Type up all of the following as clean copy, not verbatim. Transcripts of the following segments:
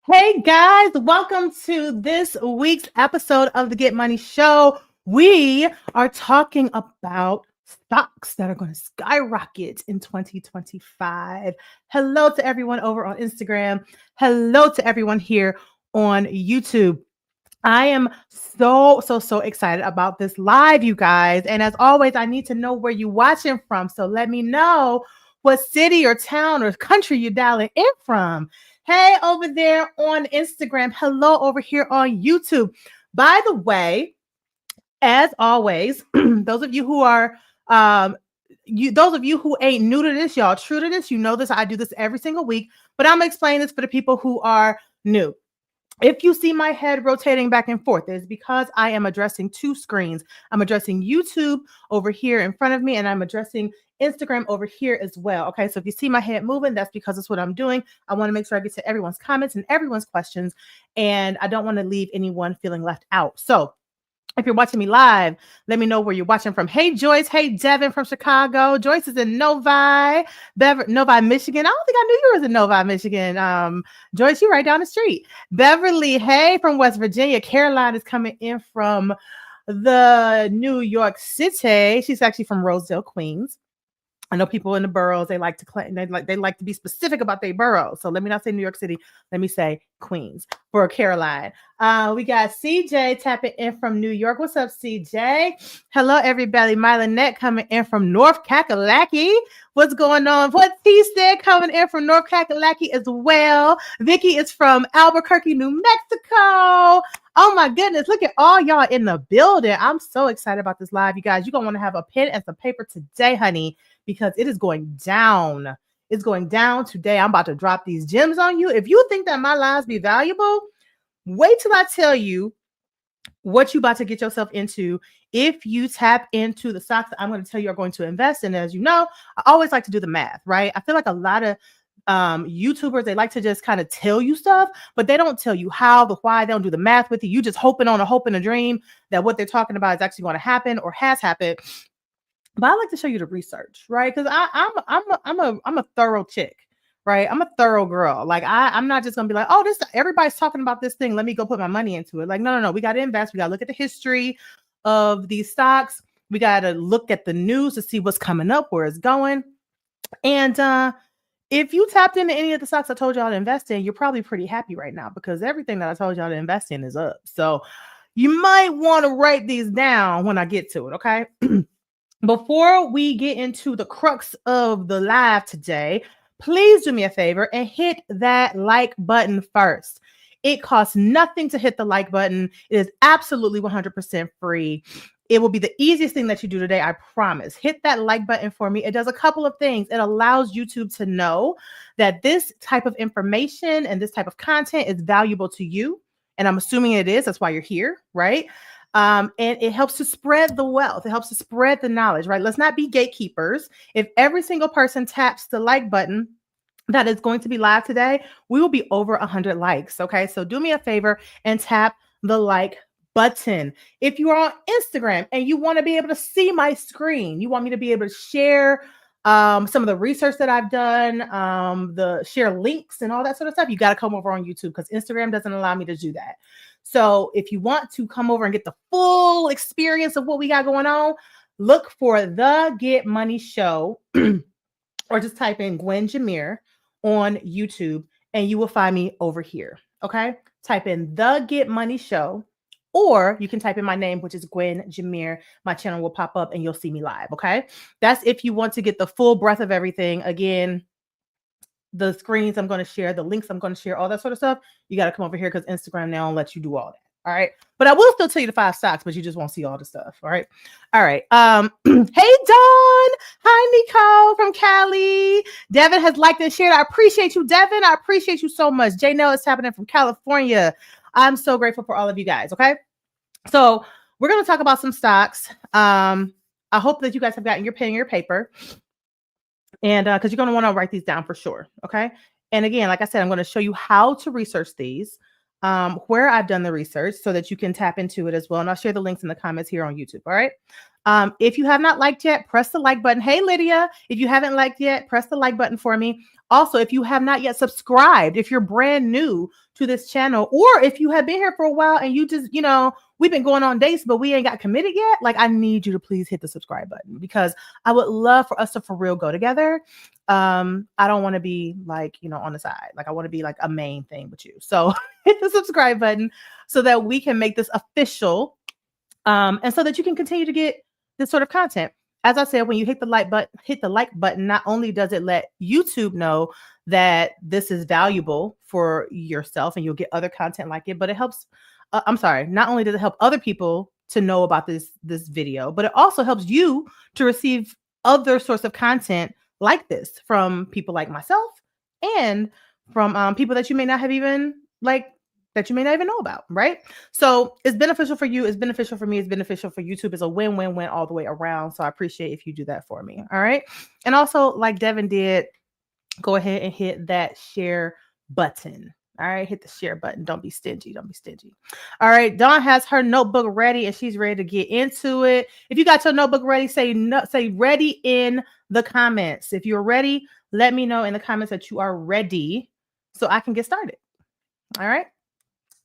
Hey guys, welcome to this week's episode of the Get Money Show. We are talking about stocks that are going to skyrocket in 2025. Hello to everyone over on Instagram. Hello to everyone here on YouTube. I am so excited about this live, you guys. And as always, I need to know where you're watching from. So let me know what city or town or country you're dialing in from. Hey, over there on Instagram. Hello over here on YouTube. By the way, as always, those of you who are those of you who ain't new to this, y'all true to this, you know this. I do this every single week, but I'm gonna explain this for the people who are new. If you see my head rotating back and forth, it's because I am addressing two screens. I'm addressing YouTube over here in front of me, and I'm addressing Instagram over here as well. Okay, so if you see my head moving, that's because it's what I'm doing. I want to make sure I get to everyone's comments and everyone's questions, and I don't want to leave anyone feeling left out. So if you're watching me live, let me know where you're watching from. Hey, Joyce. Hey, Devin from Chicago. Joyce is in Novi, Michigan. I don't think I knew you were in Novi, Michigan. Joyce, you're right down the street. Beverly, hey, from West Virginia. Caroline is coming in from the New York City. She's actually from Rosedale, Queens. I know people in the boroughs, they like to claim, they like to be specific about their boroughs. So let me not say New York City. Let me say Queens for Caroline. We got CJ tapping in from New York. What's up, CJ? Hello, everybody. Mylonette coming in from North Kakalaki. What's going on? What T said coming in from North Kakalaki as well. Vicky is from Albuquerque, New Mexico. Oh my goodness, look at all y'all in the building. I'm so excited about this live, you guys. You're going to want to have a pen and some paper today, honey, because it is going down. It's going down today. I'm about to drop these gems on you. If you think that my lives be valuable, wait till I tell you what you about to get yourself into if you tap into the stocks that I'm going to tell you are going to invest in. As you know, I always like to do the math, right? I feel like a lot of YouTubers, they like to just kind of tell you stuff, but they don't tell you how, the why. They don't do the math with you. You just hoping on a hope and a dream that what they're talking about is actually going to happen or has happened. But I like to show you the research, right? Because I'm a thorough chick, right? I'm a thorough girl. Like I'm not just gonna be like, oh, this everybody's talking about this thing. Let me go put my money into it. Like, no. We got to invest. We got to look at the history of these stocks. We got to look at the news to see what's coming up, where it's going. And if you tapped into any of the stocks I told y'all to invest in, you're probably pretty happy right now because everything that I told y'all to invest in is up. So you might want to write these down when I get to it, okay? Before we get into the crux of the live today, please do me a favor and hit that like button first. It costs nothing to hit the like button. It is absolutely 100% free. It will be the easiest thing that you do today, I promise. Hit that like button for me. It does a couple of things. It allows YouTube to know that this type of information and this type of content is valuable to you. And I'm assuming it is. That's why you're here, right? And it helps to spread the wealth. It helps to spread the knowledge, right? Let's not be gatekeepers. If every single person taps the like button that is going to be live today, we will be over 100 likes. Okay. So do me a favor and tap the like button. If you are on Instagram and you want to be able to see my screen, you want me to be able to share some of the research that I've done, the share links and all that sort of stuff, you got to come over on YouTube because Instagram doesn't allow me to do that. So if you want to come over and get the full experience of what we got going on, look for the Get Money Show or just type in Gwen Jameer on YouTube and you will find me over here. Okay. Type in the Get Money Show, or you can type in my name, which is Gwen Jameer. My channel will pop up and you'll see me live. Okay. That's if you want to get the full breadth of everything. Again, the screens I'm going to share, the links I'm going to share, all that sort of stuff. You got to come over here because Instagram now lets you do all that. All right. But I will still tell you the 5 stocks, but you just won't see all the stuff. All right. All right. Hey, Dawn. Hi, Nico from Cali. Devin has liked and shared. I appreciate you, Devin. I appreciate you so much. J Nell is happening from California. I'm so grateful for all of you guys. Okay. So we're going to talk about some stocks. I hope that you guys have gotten your pen and your paper. And because you're going to want to write these down for sure. Okay. And again, like I said, I'm going to show you how to research these, where I've done the research so that you can tap into it as well. And I'll share the links in the comments here on YouTube. All right. If you have not liked yet, press the like button. Hey, Lydia, if you haven't liked yet, press the like button for me. Also, if you have not yet subscribed, if you're brand new to this channel, or if you have been here for a while and you just, we've been going on dates, but we ain't got committed yet. Like, I need you to please hit the subscribe button because I would love for us to for real go together. I don't want to be like, on the side. Like, I want to be like a main thing with you. So hit the subscribe button so that we can make this official. And so that you can continue to get this sort of content. As I said, when you hit the like button, not only does it let YouTube know that this is valuable for yourself and you'll get other content like it, but it helps. Not only does it help other people to know about this video, but it also helps you to receive other sorts of content like this from people like myself and from people that you may not have even that you may not even know about, right? So it's beneficial for you. It's beneficial for me. It's beneficial for YouTube. It's a win-win-win all the way around. So I appreciate if you do that for me. All right. And also, like Devin did, go ahead and hit that share button. All right. Hit the share button. Don't be stingy. Don't be stingy. All right. Dawn has her notebook ready and she's ready to get into it. If you got your notebook ready, say ready in the comments. If you're ready, let me know in the comments that you are ready so I can get started. All right.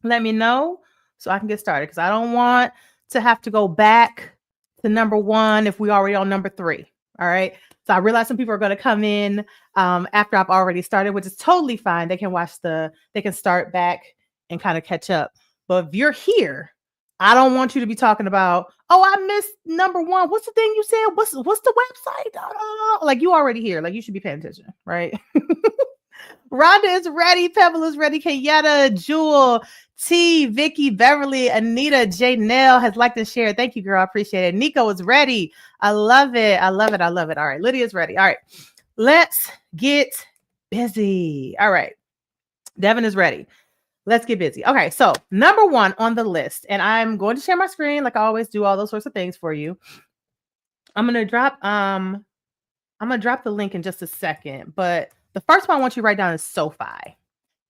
Let me know so I can get started because I don't want to have to go back to number 1 if we already on number 3. All right. So I realize some people are going to come in after I've already started, which is totally fine. They can start back and kind of catch up. But if you're here, I don't want you to be talking about, oh, I missed number 1. What's the thing you said? What's the website? Like you already here. Like you should be paying attention, right? Rhonda is ready. Pebble is ready. Kenyatta, Jewel, T, Vicky, Beverly, Anita, Janelle has liked and shared. Thank you, girl. I appreciate it. Nico is ready. I love it. I love it. I love it. All right. Lydia's ready. All right. Let's get busy. All right. Devin is ready. Let's get busy. Okay. So number 1 on the list, and I'm going to share my screen like I always do, all those sorts of things for you. I'm going to drop the link in just a second, but the first one I want you to write down is SoFi.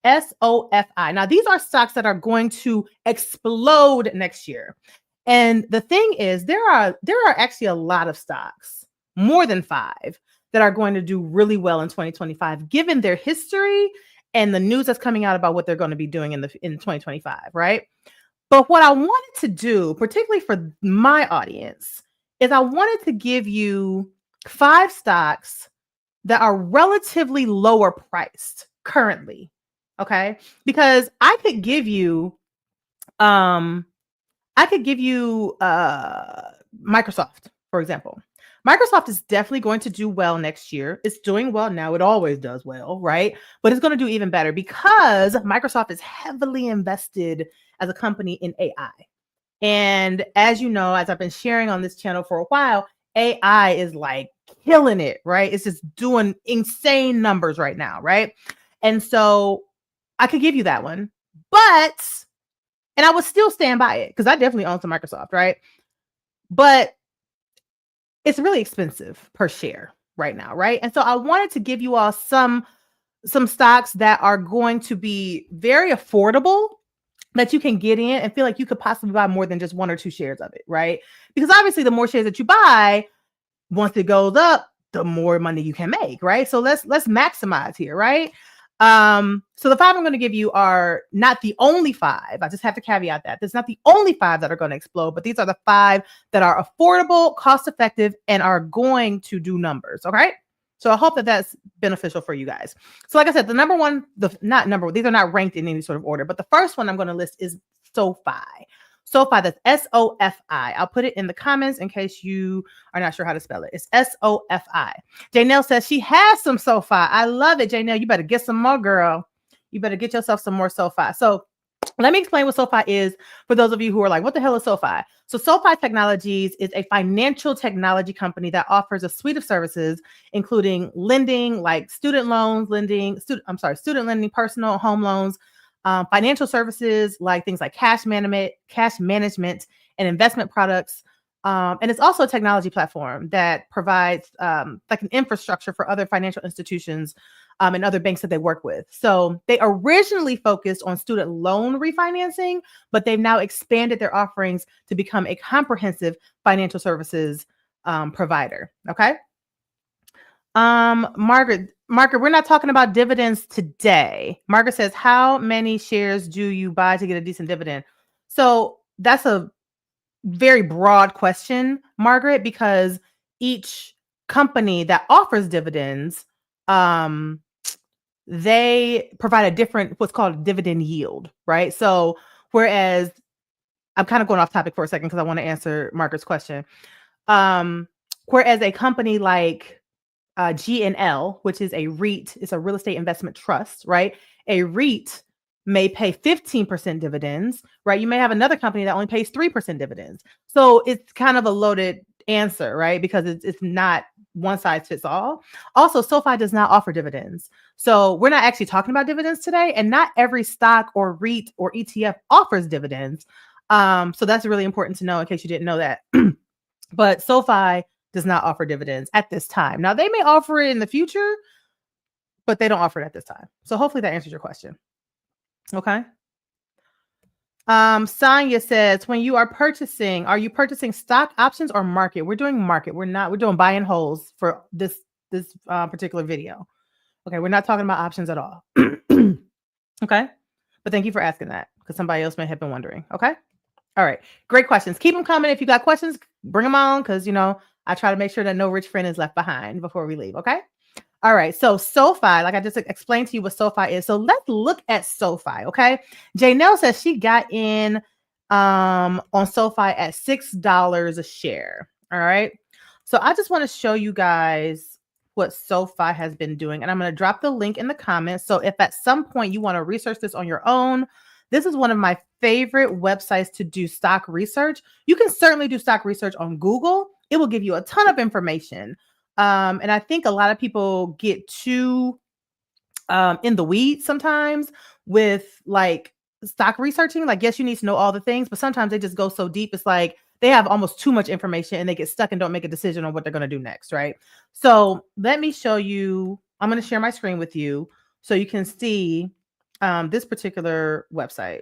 SoFi. Now, these are stocks that are going to explode next year. And the thing is, there are actually a lot of stocks, more than 5, that are going to do really well in 2025, given their history and the news that's coming out about what they're going to be doing in 2025, right? But what I wanted to do, particularly for my audience, is I wanted to give you 5 stocks that are relatively lower priced currently. Okay. Because I could give you Microsoft, for example. Microsoft is definitely going to do well next year. It's doing well now. It always does well, right? But it's going to do even better because Microsoft is heavily invested as a company in AI. And as you know, as I've been sharing on this channel for a while, AI is like killing it, right? It's just doing insane numbers right now, right? And so I could give you that one, and I would still stand by it because I definitely own some Microsoft, right? But it's really expensive per share right now, right? And so I wanted to give you all some stocks that are going to be very affordable that you can get in and feel like you could possibly buy more than just 1 or 2 shares of it, right? Because obviously the more shares that you buy, once it goes up, the more money you can make, right? So let's maximize here, right? So the 5 I'm going to give you are not the only 5. I just have to caveat that. There's not the only 5 that are going to explode, but these are the 5 that are affordable, cost-effective, and are going to do numbers, okay? So I hope that that's beneficial for you guys. So like I said, the number 1, these are not ranked in any sort of order, but the first one I'm going to list is SoFi. SoFi, that's S-O-F-I. I'll put it in the comments in case you are not sure how to spell it. It's S-O-F-I. Janelle says she has some SoFi. I love it, Janelle. You better get some more, girl. You better get yourself some more SoFi. So let me explain what SoFi is for those of you who are like, what the hell is SoFi? So SoFi Technologies is a financial technology company that offers a suite of services, including lending, like student loans, student lending, personal home loans, financial services, like things like cash management and investment products. And it's also a technology platform that provides like an infrastructure for other financial institutions and other banks that they work with. So they originally focused on student loan refinancing, but they've now expanded their offerings to become a comprehensive financial services provider. Okay. Margaret, we're not talking about dividends today. Margaret says, how many shares do you buy to get a decent dividend? So that's a very broad question, Margaret, because each company that offers dividends, they provide a different, what's called dividend yield, right? So whereas I'm kind of going off topic for a second because I want to answer Margaret's question. Whereas a company like GNL, which is a REIT, it's a real estate investment trust, right? A REIT may pay 15% dividends, right? You may have another company that only pays 3% dividends. So it's kind of a loaded answer, right? Because it's not one size fits all. Also, SoFi does not offer dividends. So we're not actually talking about dividends today, and not every stock or REIT or ETF offers dividends. So that's really important to know in case you didn't know that. But SoFi does not offer dividends at this time. Now, they may offer it in the future, but they don't offer it at this time. So hopefully that answers your question. Okay. Sonia says, when you are purchasing, are you purchasing stock, options, or market? We're doing market. We're doing buy and holds for this particular video. Okay. We're not talking about options at all. Okay. But thank you for asking that, because somebody else may have been wondering. Okay. All right. Great questions. Keep them coming. If you got questions, bring them on, because, I try to make sure that no rich friend is left behind before we leave. Okay. All right. So SoFi, like I just explained to you what SoFi is. So let's look at SoFi. Okay. Janelle says she got in on SoFi at $6 a share. All right. So I just want to show you guys what SoFi has been doing. And I'm going to drop the link in the comments. So if at some point you want to research this on your own, this is one of my favorite websites to do stock research. You can certainly do stock research on Google. It will give you a ton of information. And I think a lot of people get too in the weeds sometimes with like stock researching. Like, yes, you need to know all the things, but sometimes they just go so deep. It's like they have almost too much information and they get stuck and don't make a decision on what they're going to do next, right? So let me show you. I'm going to share my screen with you so you can see this particular website.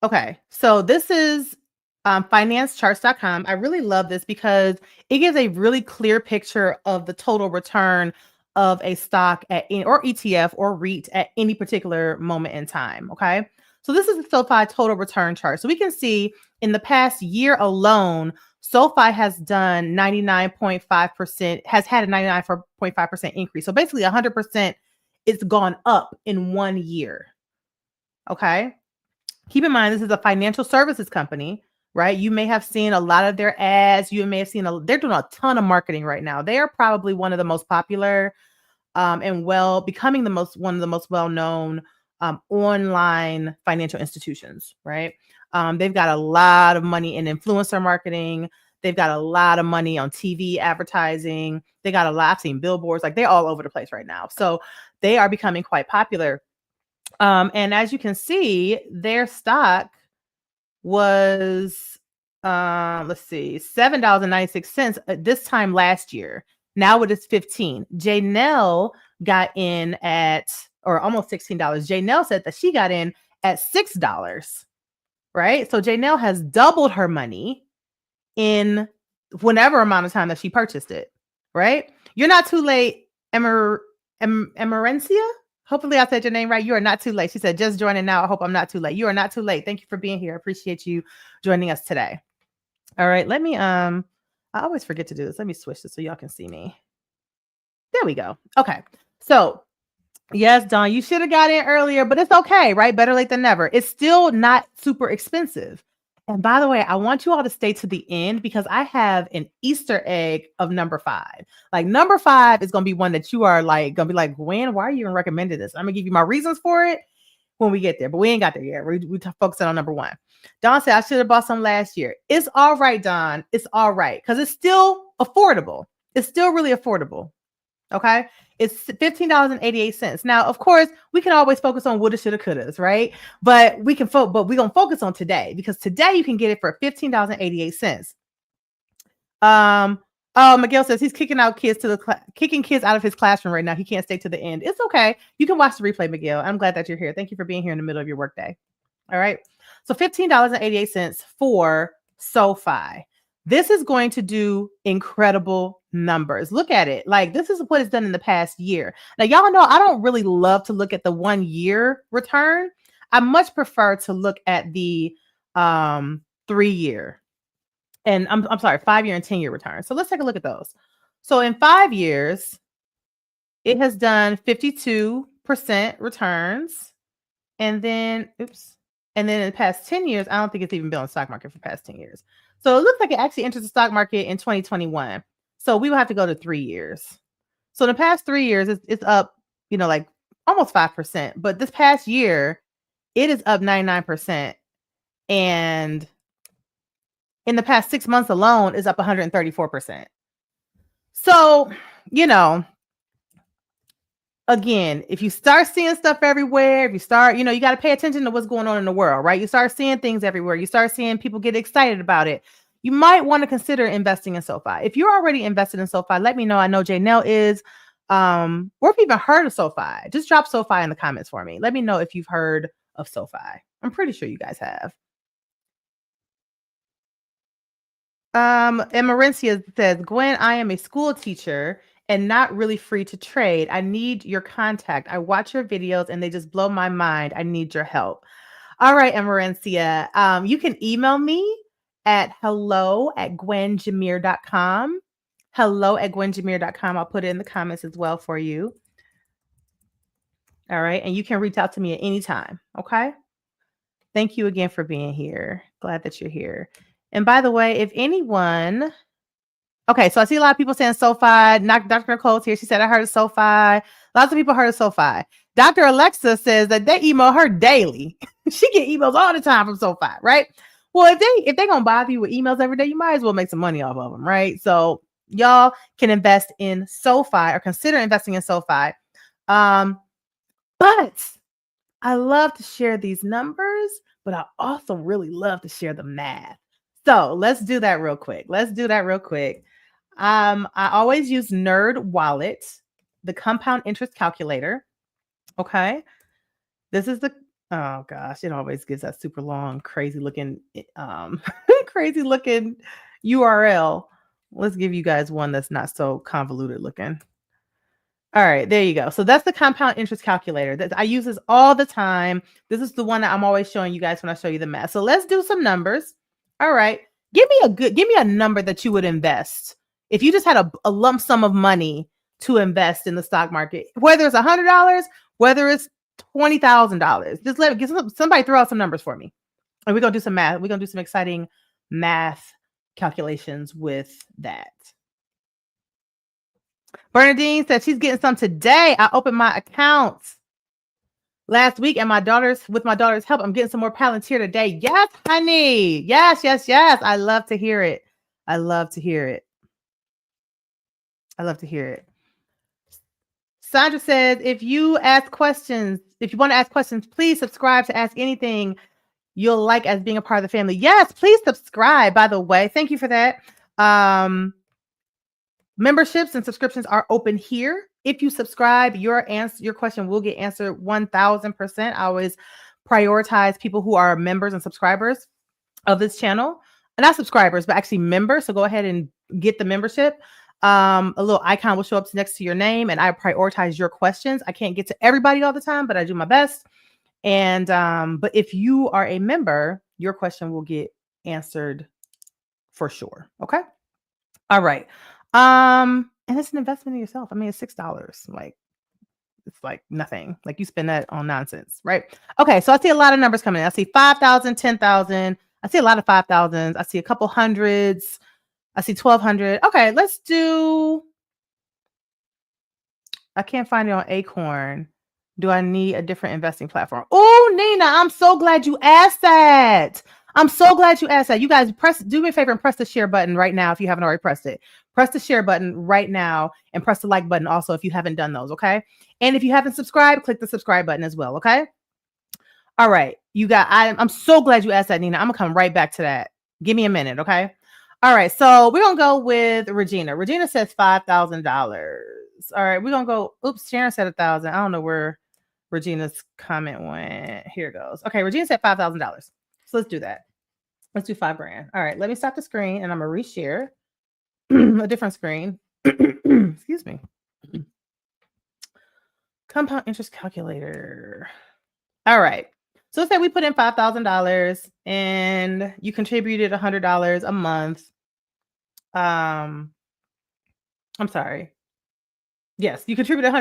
Okay, so this is financecharts.com. I really love this because it gives a really clear picture of the total return of a stock or ETF or REIT at any particular moment in time. Okay, so this is the SoFi total return chart. So we can see in the past year alone, SoFi has done 99.5%, has had a 99.5% increase. So basically 100% it's gone up in 1 year. Okay. Keep in mind, this is a financial services company, right? You may have seen a lot of their ads. You may have seen they're doing a ton of marketing right now. They are probably one of the most popular and becoming one of the most well-known online financial institutions, right? They've got a lot of money in influencer marketing. They've got a lot of money on TV advertising. They got a lot, I've seen billboards, like they're all over the place right now. So they are becoming quite popular. And as you can see, their stock was, let's see, $7.96 this time last year. Now it is $15. Janelle got in at, or almost $16. Janelle said that she got in at $6, right? So Janelle has doubled her money in whatever amount of time that she purchased it, right? You're not too late, Emerencia? Hopefully I said your name right. You are not too late. She said, just joining now. I hope I'm not too late. You are not too late. Thank you for being here. I appreciate you joining us today. All right. Let me, I always forget to do this. Let me switch this so y'all can see me. There we go. Okay. So yes, Dawn, you should have got in earlier, but it's okay, right? Better late than never. It's still not super expensive. And by the way, I want you all to stay to the end because I have an Easter egg of number 5. Like number 5 is going to be one that you are like, going to be like, Gwen, why are you even recommending this? I'm going to give you my reasons for it when we get there, but we ain't got there yet. We focusing on number 1. Dawn said, I should have bought some last year. It's all right, Dawn. It's all right. Because it's still affordable. It's still really affordable. Okay. It's $15.88. Now, of course, we can always focus on woulda, shoulda, couldas, right? But we're gonna focus on today because today you can get it for $15.88. Oh, Miguel says he's kicking kids out of his classroom right now. He can't stay to the end. It's okay. You can watch the replay, Miguel. I'm glad that you're here. Thank you for being here in the middle of your workday. All right. So $15.88 for SoFi. This is going to do incredible numbers. Look at it. Like, this is what it's done in the past year. Now, y'all know I don't really love to look at the 1 year return. I much prefer to look at the 3 year. And I'm sorry, 5 year and 10 year returns. So let's take a look at those. So in 5 years, it has done 52% returns. And then, and then in the past 10 years, I don't think it's even been on the stock market for the past 10 years. So it looks like it actually enters the stock market in 2021. So we will have to go to 3 years. So in the past 3 years, it's up, like almost 5%. But this past year, it is up 99%. And in the past 6 months alone is up 134%. So, again, if you start seeing stuff everywhere, if you start, you got to pay attention to what's going on in the world, right? You start seeing things everywhere. You start seeing people get excited about it. You might want to consider investing in SoFi. If you're already invested in SoFi, let me know. I know Janelle is, or if you've even heard of SoFi, just drop SoFi in the comments for me. Let me know if you've heard of SoFi. I'm pretty sure you guys have. And Marincia says, Gwen, I am a school teacher and not really free to trade. I need your contact. I watch your videos and they just blow my mind. I need your help. All right, Amarencia. You can email me at hello@gwenjameer.com. Hello@gwenjameer.com. I'll put it in the comments as well for you. All right. And you can reach out to me at any time. Okay. Thank you again for being here. Glad that you're here. And by the way, if anyone, okay, so I see a lot of people saying SoFi. Dr. Nicole's here. She said, I heard of SoFi. Lots of people heard of SoFi. Dr. Alexa says that they email her daily. She get emails all the time from SoFi, right? Well, if they gonna bother you with emails every day, you might as well make some money off of them, right? So y'all can invest in SoFi or consider investing in SoFi. But I love to share these numbers, but I also really love to share the math. So let's do that real quick. I always use Nerd Wallet, the compound interest calculator. Okay. This is oh gosh, it always gives that super long, crazy looking URL. Let's give you guys one that's not so convoluted looking. All right, there you go. So that's the compound interest calculator that I use this all the time. This is the one that I'm always showing you guys when I show you the math. So let's do some numbers. All right. Give me a number that you would invest. If you just had a lump sum of money to invest in the stock market, whether it's $100, whether it's $20,000, just somebody throw out some numbers for me. And we're going to do some math. We're going to do some exciting math calculations with that. Bernadine said she's getting some today. I opened my accounts last week and with my daughter's help, I'm getting some more Palantir today. Yes, honey. Yes. I love to hear it. Sandra says, if you want to ask questions, please subscribe to Ask Anything you'll like as being a part of the family. Yes, please subscribe, by the way. Thank you for that. Memberships and subscriptions are open here. If you subscribe, your question will get answered 1000%. I always prioritize people who are members and subscribers of this channel. Not subscribers, but actually members. So go ahead and get the membership. A little icon will show up next to your name, and I prioritize your questions. I can't get to everybody all the time, but I do my best. And but if you are a member, your question will get answered for sure. Okay. All right. And it's an investment in yourself. I mean, it's $6. It's like nothing. Like you spend that on nonsense, right? Okay, so I see a lot of numbers coming in. I see 5,000, 10,000. I see a lot of 5,000s. I see a couple hundreds. I see 1,200. Okay, let's do. I can't find it on Acorn. Do I need a different investing platform? Oh, Nina, I'm so glad you asked that. You guys do me a favor and press the share button right now if you haven't already pressed it. Press the share button right now and press the like button also if you haven't done those, okay? And if you haven't subscribed, click the subscribe button as well, okay? All right, I'm so glad you asked that, Nina. I'm gonna come right back to that. Give me a minute, okay? All right, so we're gonna go with Regina. Regina says $5,000. All right, we're gonna go. Oops, Sharon said 1,000. I don't know where Regina's comment went. Here it goes. Okay, Regina said $5,000. So let's do that. Let's do $5,000. All right, let me stop the screen and I'm gonna reshare a different screen. Excuse me. Compound interest calculator. All right. So let's say we put in $5,000 and you contributed $100 a month. I'm sorry. Yes, you contribute extra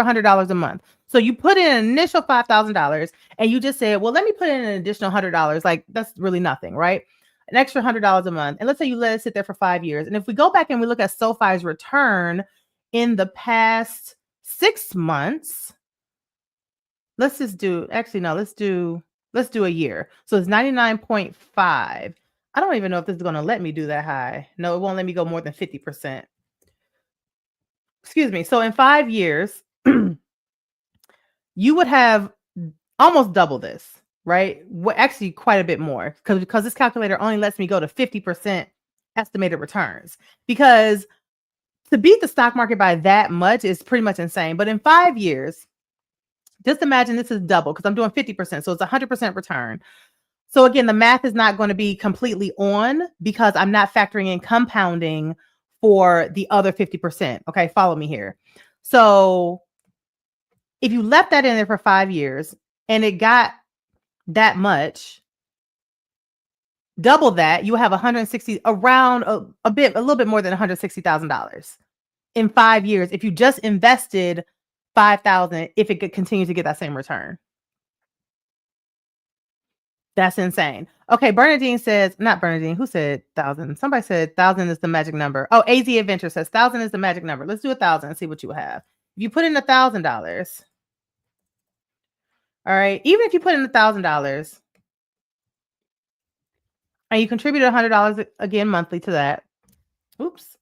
$100 a month. So you put in an initial $5,000 and you just said, well, let me put in an additional $100. Like that's really nothing, right? An extra $100 a month. And let's say you let it sit there for 5 years. And if we go back and we look at SoFi's return in the past 6 months, let's do a year. So it's 99.5. I don't even know if this is going to let me do that high. No, it won't let me go more than 50%. Excuse me. So in 5 years, you would have almost double this, right? Well, actually quite a bit more because this calculator only lets me go to 50% estimated returns. Because to beat the stock market by that much is pretty much insane. But in 5 years, just imagine this is double because I'm doing 50%. So it's 100% return. So again, the math is not going to be completely on because I'm not factoring in compounding for the other 50%. Okay, follow me here. So if you left that in there for 5 years and it got that much, double that, you have 160 around a little bit more than $160,000 in 5 years if you just invested 5,000 if it could continue to get that same return. That's insane. Okay, Bernadine says, not Bernadine, who said 1,000? Somebody said 1,000 is the magic number. Oh, AZ Adventure says 1,000 is the magic number. Let's do 1,000 and see what you have. If you put in $1,000, all right, even if you put in $1,000 and you contribute $100 again monthly to that, oops,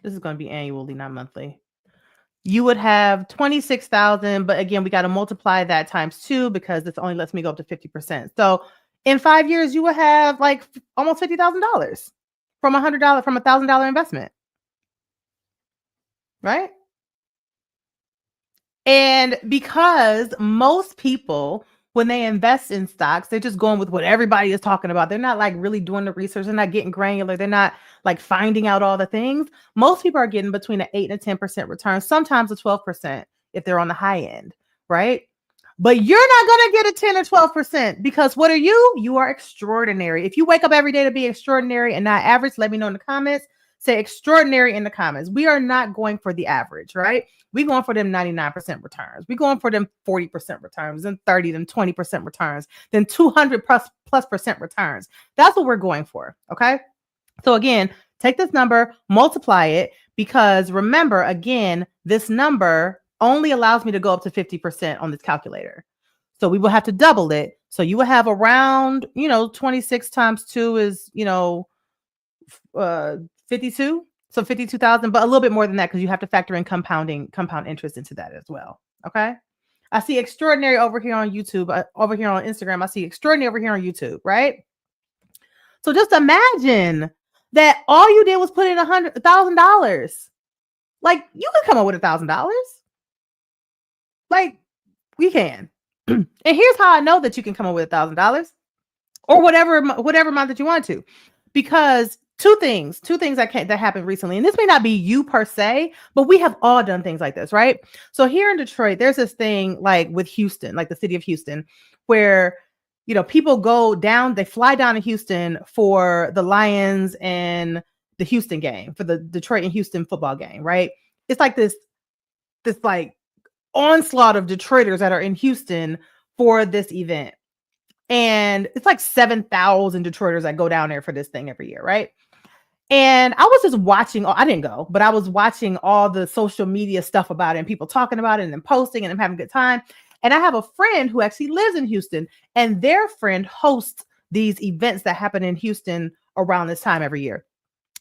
this is going to be annually, not monthly. You would have 26,000, but again, we got to multiply that times 2 because this only lets me go up to 50%. So in 5 years, you will have like almost $50,000 from $1,000 investment, right? And because most people, when they invest in stocks, they're just going with what everybody is talking about. They're not like really doing the research. They're not getting granular. They're not like finding out all the things. Most people are getting between an 8 and a 10% return, sometimes a 12% if they're on the high end, right? But you're not going to get a 10 or 12% because what are you? You are extraordinary. If you wake up every day to be extraordinary and not average, let me know in the comments. Say extraordinary in the comments. We are not going for the average, right? We're going for them 99% returns. We're going for them 40% returns, then 30, then 20% returns, then 200 plus percent returns. That's what we're going for, okay? So again, take this number, multiply it, because remember, again, this number only allows me to go up to 50% on this calculator. So we will have to double it. So you will have around, 26 times 2 is, 52. So 52,000, but a little bit more than that because you have to factor in compound interest into that as well. Okay. I see extraordinary over here on YouTube, over here on Instagram. I see extraordinary over here on YouTube, right? So just imagine that all you did was put in $100,000. Like you could come up with $1,000. Like we can. And here's how I know that you can come up with $1,000 or whatever amount that you want to, because two things that happened recently, and this may not be you per se, but we have all done things like this, right? So here in Detroit, there's this thing like with Houston, like the city of Houston, where people go down, they fly down to Houston for the Lions and the Houston game, for the Detroit and Houston football game, right? It's like this like onslaught of Detroiters that are in Houston for this event. And it's like 7,000 Detroiters that go down there for this thing every year, right? And I was just watching, I didn't go, but I was watching all the social media stuff about it and people talking about it and then posting and I'm having a good time. And I have a friend who actually lives in Houston and their friend hosts these events that happen in Houston around this time every year.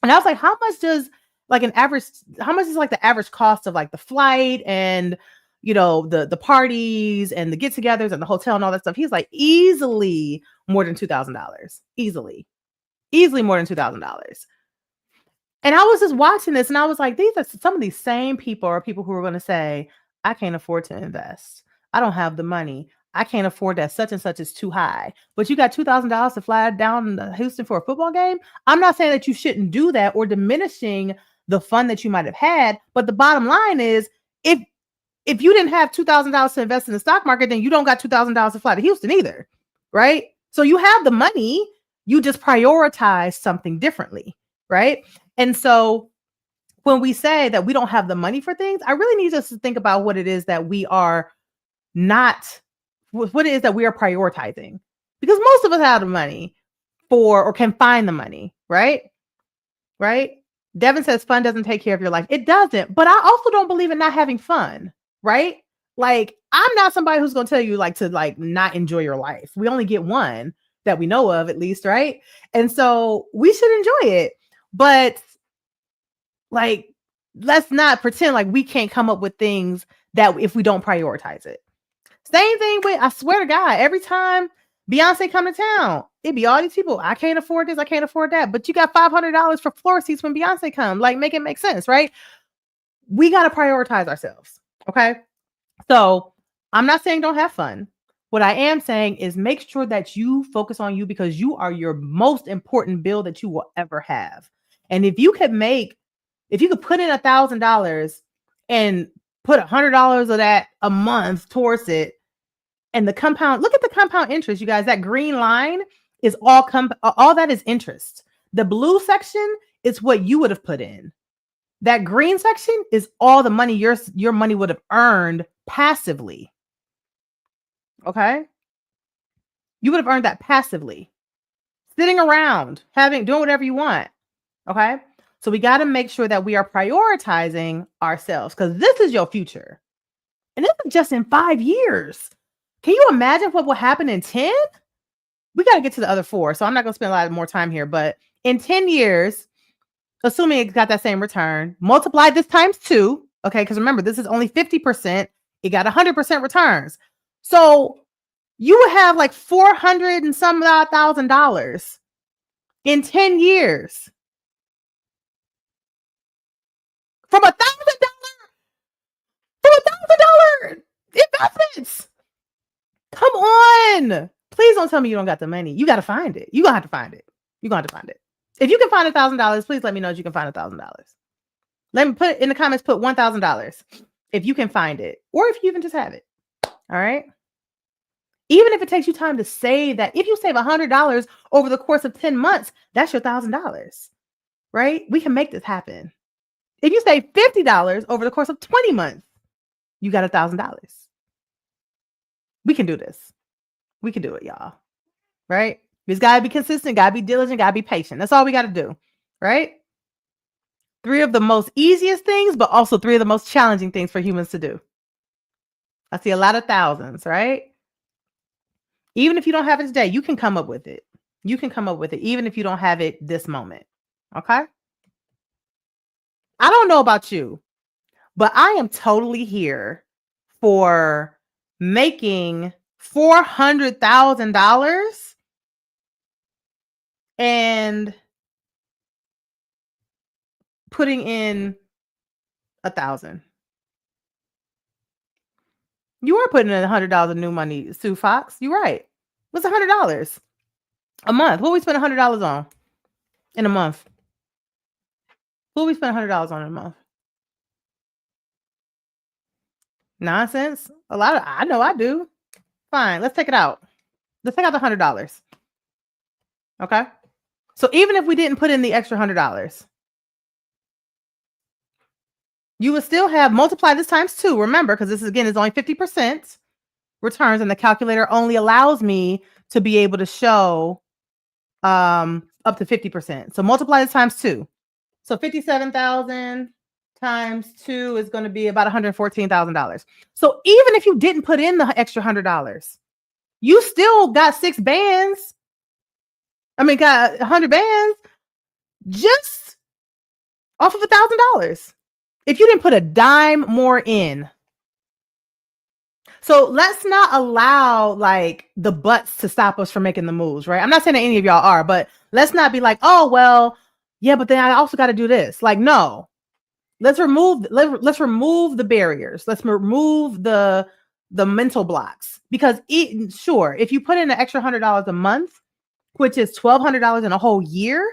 And I was like, how much is like the average cost of like the flight and the parties and the get-togethers and the hotel and all that stuff? He's like, easily more than $2,000. Easily. Easily more than $2,000. And I was just watching this and I was like, these are some of these same people are people who are going to say, I can't afford to invest. I don't have the money. I can't afford that. Such and such is too high. But you got $2,000 to fly down to Houston for a football game. I'm not saying that you shouldn't do that or diminishing the fun that you might have had. But the bottom line is, if you didn't have $2,000 to invest in the stock market, then you don't got $2,000 to fly to Houston either, right? So you have the money, you just prioritize something differently, right? And so when we say that we don't have the money for things, I really need us to think about what it is that we are not, what it is that we are prioritizing. Because most of us have the money for, or can find the money, right? Right? Devin says fun doesn't take care of your life. It doesn't, but I also don't believe in not having fun, right? Like, I'm not somebody who's going to tell you like to like not enjoy your life. We only get one that we know of, at least, right? And so we should enjoy it. But like, let's not pretend like we can't come up with things that if we don't prioritize it. Same thing with, I swear to God, every time Beyonce come to town, it be all these people. I can't afford this. I can't afford that. But you got $500 for floor seats when Beyonce come. Like, make it make sense, right? We got to prioritize ourselves. Okay. So I'm not saying don't have fun. What I am saying is make sure that you focus on you, because you are your most important bill that you will ever have. And if you could put in $1,000 and put $100 of that a month towards it, and the compound, look at the compound interest, you guys. That green line is all that is interest. The blue section is what you would have put in. That green section is all the money your money would have earned passively. Okay? You would have earned that passively. Sitting around, doing whatever you want. Okay? So we got to make sure that we are prioritizing ourselves, because this is your future. And this is just in 5 years. Can you imagine what will happen in 10? We got to get to the other 4. So I'm not going to spend a lot more time here. But in 10 years, assuming it got that same return, multiply this times 2. Okay. Because remember, this is only 50%. It got 100% returns. So you would have like $400 and some odd $1,000 in 10 years. From $1,000 investments. Come on. Please don't tell me you don't got the money. You got to find it. You're going to have to find it. You're going to have to find it. If you can find $1,000, please let me know that you can find $1,000. Let me put in the comments, put $1,000 if you can find it, or if you even just have it. All right. Even if it takes you time to save that, if you save $100 over the course of 10 months, that's your $1,000, right? We can make this happen. If you save $50 over the course of 20 months, you got $1,000. We can do this. We can do it, y'all. Right? We just got to be consistent, got to be diligent, got to be patient. That's all we got to do. Right? 3 of the most easiest things, but also 3 of the most challenging things for humans to do. I see a lot of thousands, right? Even if you don't have it today, you can come up with it. You can come up with it, even if you don't have it this moment. Okay? I don't know about you, but I am totally here for making $400,000 and putting in 1,000. You are putting in $100 of new money, Sue Fox. You're right. What's $100 a month? What we spend $100 on in a month? What we spend $100 on in a month? Nonsense. A lot of, I know I do. Fine. Let's take it out. Let's take out the $100. Okay. So even if we didn't put in the extra $100, you would still have, multiply this times 2. Remember, because this is, again, is only 50% returns, and the calculator only allows me to be able to show up to 50%. So multiply this times 2. So 57,000 times 2 is going to be about $114,000. So even if you didn't put in the extra $100, you still got 6 bands. I mean, got 100 bands just off of $1,000. If you didn't put a dime more in. So let's not allow like the buts to stop us from making the moves, right? I'm not saying that any of y'all are, but let's not be like, oh, well, yeah, but then I also got to do this. Like, no, let's remove the barriers. Let's remove the mental blocks, because sure, if you put in an extra $100 a month, which is $1,200 in a whole year,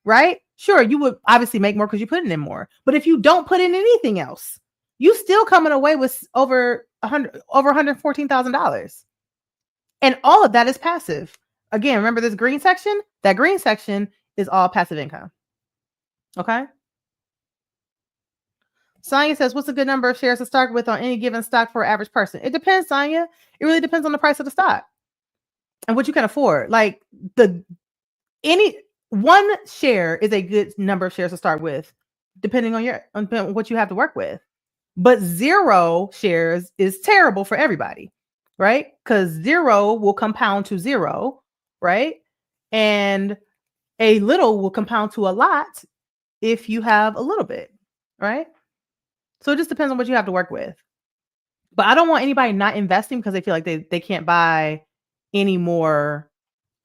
right? Sure, you would obviously make more because you're putting in more. But if you don't put in anything else, you still coming away with over $114,000. And all of that is passive. Again, remember this green section? That green section is all passive income. Okay. Sonia says, what's a good number of shares to start with on any given stock for an average person? It depends, Sonia. It really depends on the price of the stock and what you can afford. Like any one share is a good number of shares to start with, depending on what you have to work with. But 0 shares is terrible for everybody, right? Because 0 will compound to 0, right? And a little will compound to a lot if you have a little bit, right? So it just depends on what you have to work with. But I don't want anybody not investing because they feel like they can't buy any more.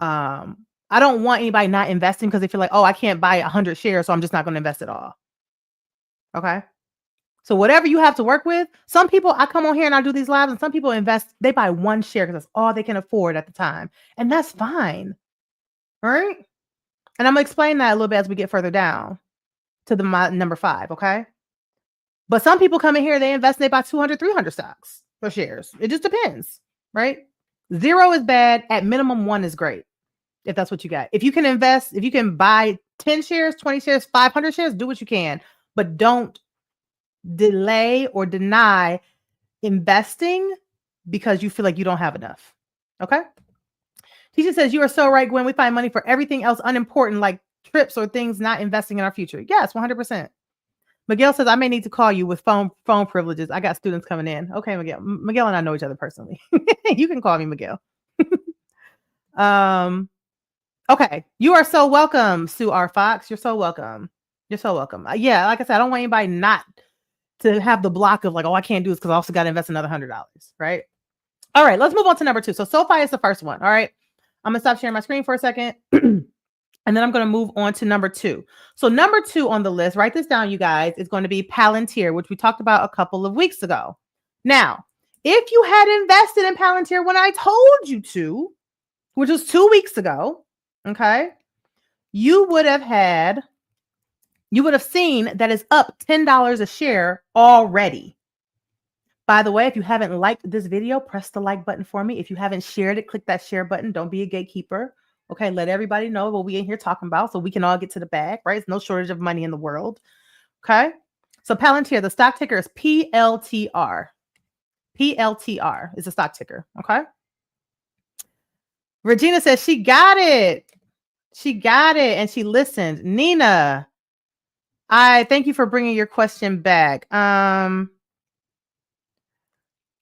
I don't want anybody not investing because they feel like, oh, I can't buy 100 shares, so I'm just not going to invest at all. Okay. So whatever you have to work with, some people, I come on here and I do these lives, and some people invest, they buy 1 share because that's all they can afford at the time. And that's fine. All right. And I'm going to explain that a little bit as we get further down to number 5. Okay. But some people come in here, they invest, and they buy 200, 300 stocks or shares. It just depends. Right. 0 is bad. At minimum, 1 is great. If that's what you got. If you can invest, if you can buy 10 shares, 20 shares, 500 shares, do what you can, but don't delay or deny investing because you feel like you don't have enough. Okay. Tisha says, you are so right, Gwen. We find money for everything else unimportant, like trips or things not investing in our future. Yes, 100%. Miguel says, I may need to call you with phone privileges. I got students coming in. Okay, Miguel. Miguel and I know each other personally. You can call me Miguel. Okay. You are so welcome, Sue R. Fox. You're so welcome. You're so welcome. Yeah, like I said, I don't want anybody not to have the block of like, oh, I can't do this because I also got to invest another $100, right? All right, let's move on to number 2. So SoFi is the first one. All right. I'm going to stop sharing my screen for a second. And then I'm going to move on to number 2. So number 2 on the list, write this down, you guys, is going to be Palantir, which we talked about a couple of weeks ago. Now, if you had invested in Palantir when I told you to, which was 2 weeks ago, okay, you would have seen that it's up $10 a share already. By the way, if you haven't liked this video, press the like button for me. If you haven't shared it, click that share button. Don't be a gatekeeper. Okay, let everybody know what we in here talking about so we can all get to the bag, right? There's no shortage of money in the world. Okay, so Palantir, the stock ticker is PLTR. PLTR is the stock ticker. Okay. Regina says she got it. She got it and she listened. Nina, I thank you for bringing your question back.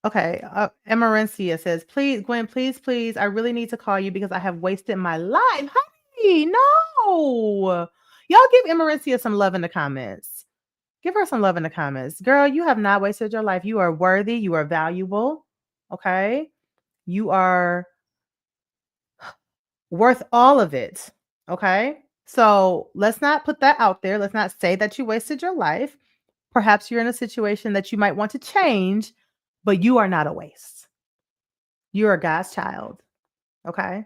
Okay. Emerencia says, please, Gwen, please. I really need to call you because I have wasted my life. Honey, no. Y'all give Emerencia some love in the comments. Give her some love in the comments. Girl, you have not wasted your life. You are worthy. You are valuable. Okay. You are worth all of it. Okay. So let's not put that out there. Let's not say that you wasted your life. Perhaps you're in a situation that you might want to change, but you are not a waste. You're a God's child. Okay.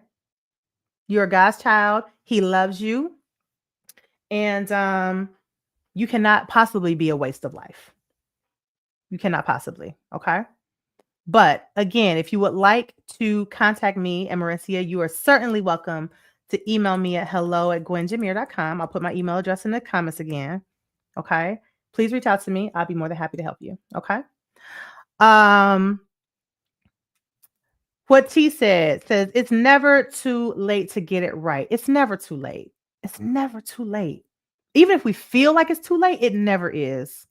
You're a God's child. He loves you. And you cannot possibly be a waste of life. You cannot possibly. Okay. But again, if you would like to contact me, Emerencia, you are certainly welcome to email me at hello@gwenjameer.com. I'll put my email address in the comments again. Okay. Please reach out to me. I'll be more than happy to help you. Okay. What T says it's never too late to get it right. It's never too late. It's never too late. Even if we feel like it's too late, it never is.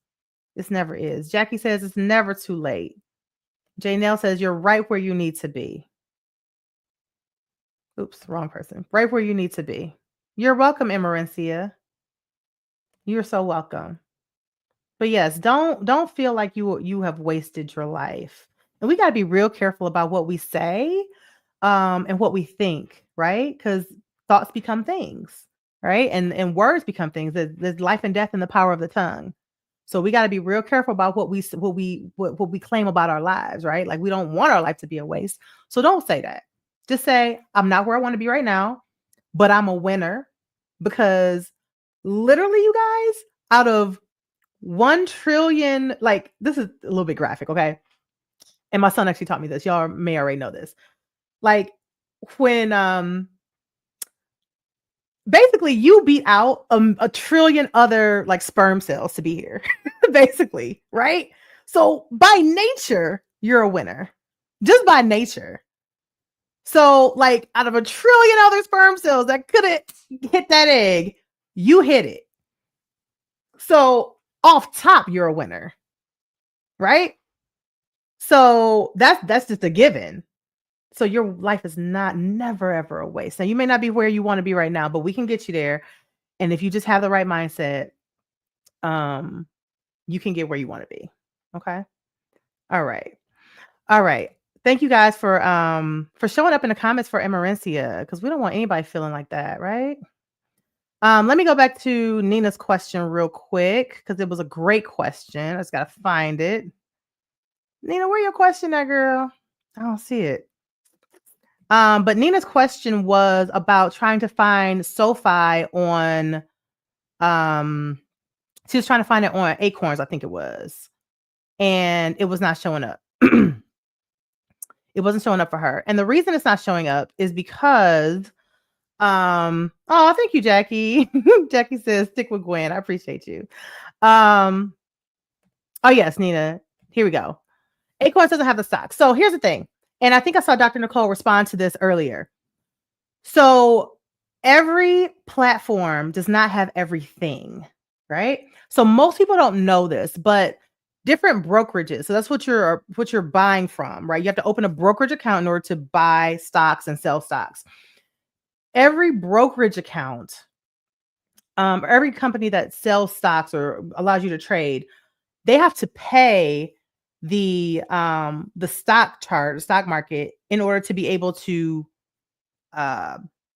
It never is. Jackie says it's never too late. Janelle says you're right where you need to be. Oops, wrong person. Right where you need to be. You're welcome, Emerencia. You're so welcome. But yes, don't feel like you have wasted your life. And we got to be real careful about what we say and what we think, right? Because thoughts become things, right? And words become things. There's life and death in the power of the tongue. So we got to be real careful about what we claim about our lives, right? Like we don't want our life to be a waste. So don't say that. Just say, I'm not where I want to be right now, but I'm a winner because literally, you guys, out of 1 trillion, like this is a little bit graphic, okay? And my son actually taught me this. Y'all may already know this. Like when basically you beat out a trillion other like sperm cells to be here, basically, right? So by nature, you're a winner, just by nature. So like out of a trillion other sperm cells that couldn't hit that egg, you hit it. So off top, you're a winner, right? So that's just a given. So your life is never ever a waste. Now you may not be where you want to be right now, but we can get you there. And if you just have the right mindset, you can get where you want to be. Okay. All right. All right. Thank you guys for showing up in the comments for Emerencia, because we don't want anybody feeling like that, right? Let me go back to Nina's question real quick because it was a great question. I just gotta find it. Nina, where your question at, girl? I don't see it. But Nina's question was about trying to find SoFi on she was trying to find it on Acorns, I think it was. And it was not showing up. It wasn't showing up for her. And the reason it's not showing up is because oh, thank you, Jackie. Jackie says stick with Gwen. I appreciate you. Oh yes, Nina. Here we go. Acorns doesn't have the stock. So here's the thing. And I think I saw Dr. Nicole respond to this earlier. So every platform does not have everything, right? So most people don't know this, but different brokerages. So that's what you're buying from, right? You have to open a brokerage account in order to buy stocks and sell stocks. Every brokerage account, every company that sells stocks or allows you to trade, they have to pay the stock chart, the stock market, in order to be able to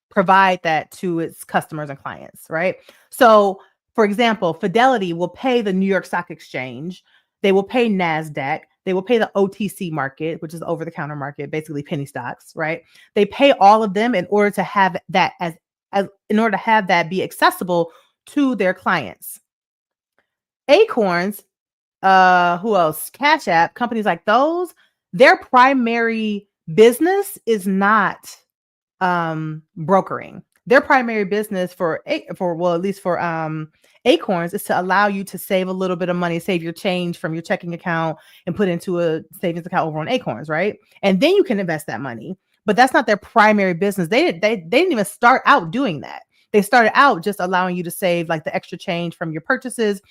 provide that to its customers and clients, right? So, for example, Fidelity will pay the New York Stock Exchange. They will pay NASDAQ. They will pay the OTC market, which is the over-the-counter market, basically penny stocks, right? They pay all of them in order to have that in order to have that be accessible to their clients. Acorns, who else? Cash App, companies like those, their primary business is not brokering. Their primary business for at least for Acorns is to allow you to save a little bit of money, save your change from your checking account and put into a savings account over on Acorns, right? And then you can invest that money. But that's not their primary business. They didn't even start out doing that. They started out just allowing you to save like the extra change from your purchases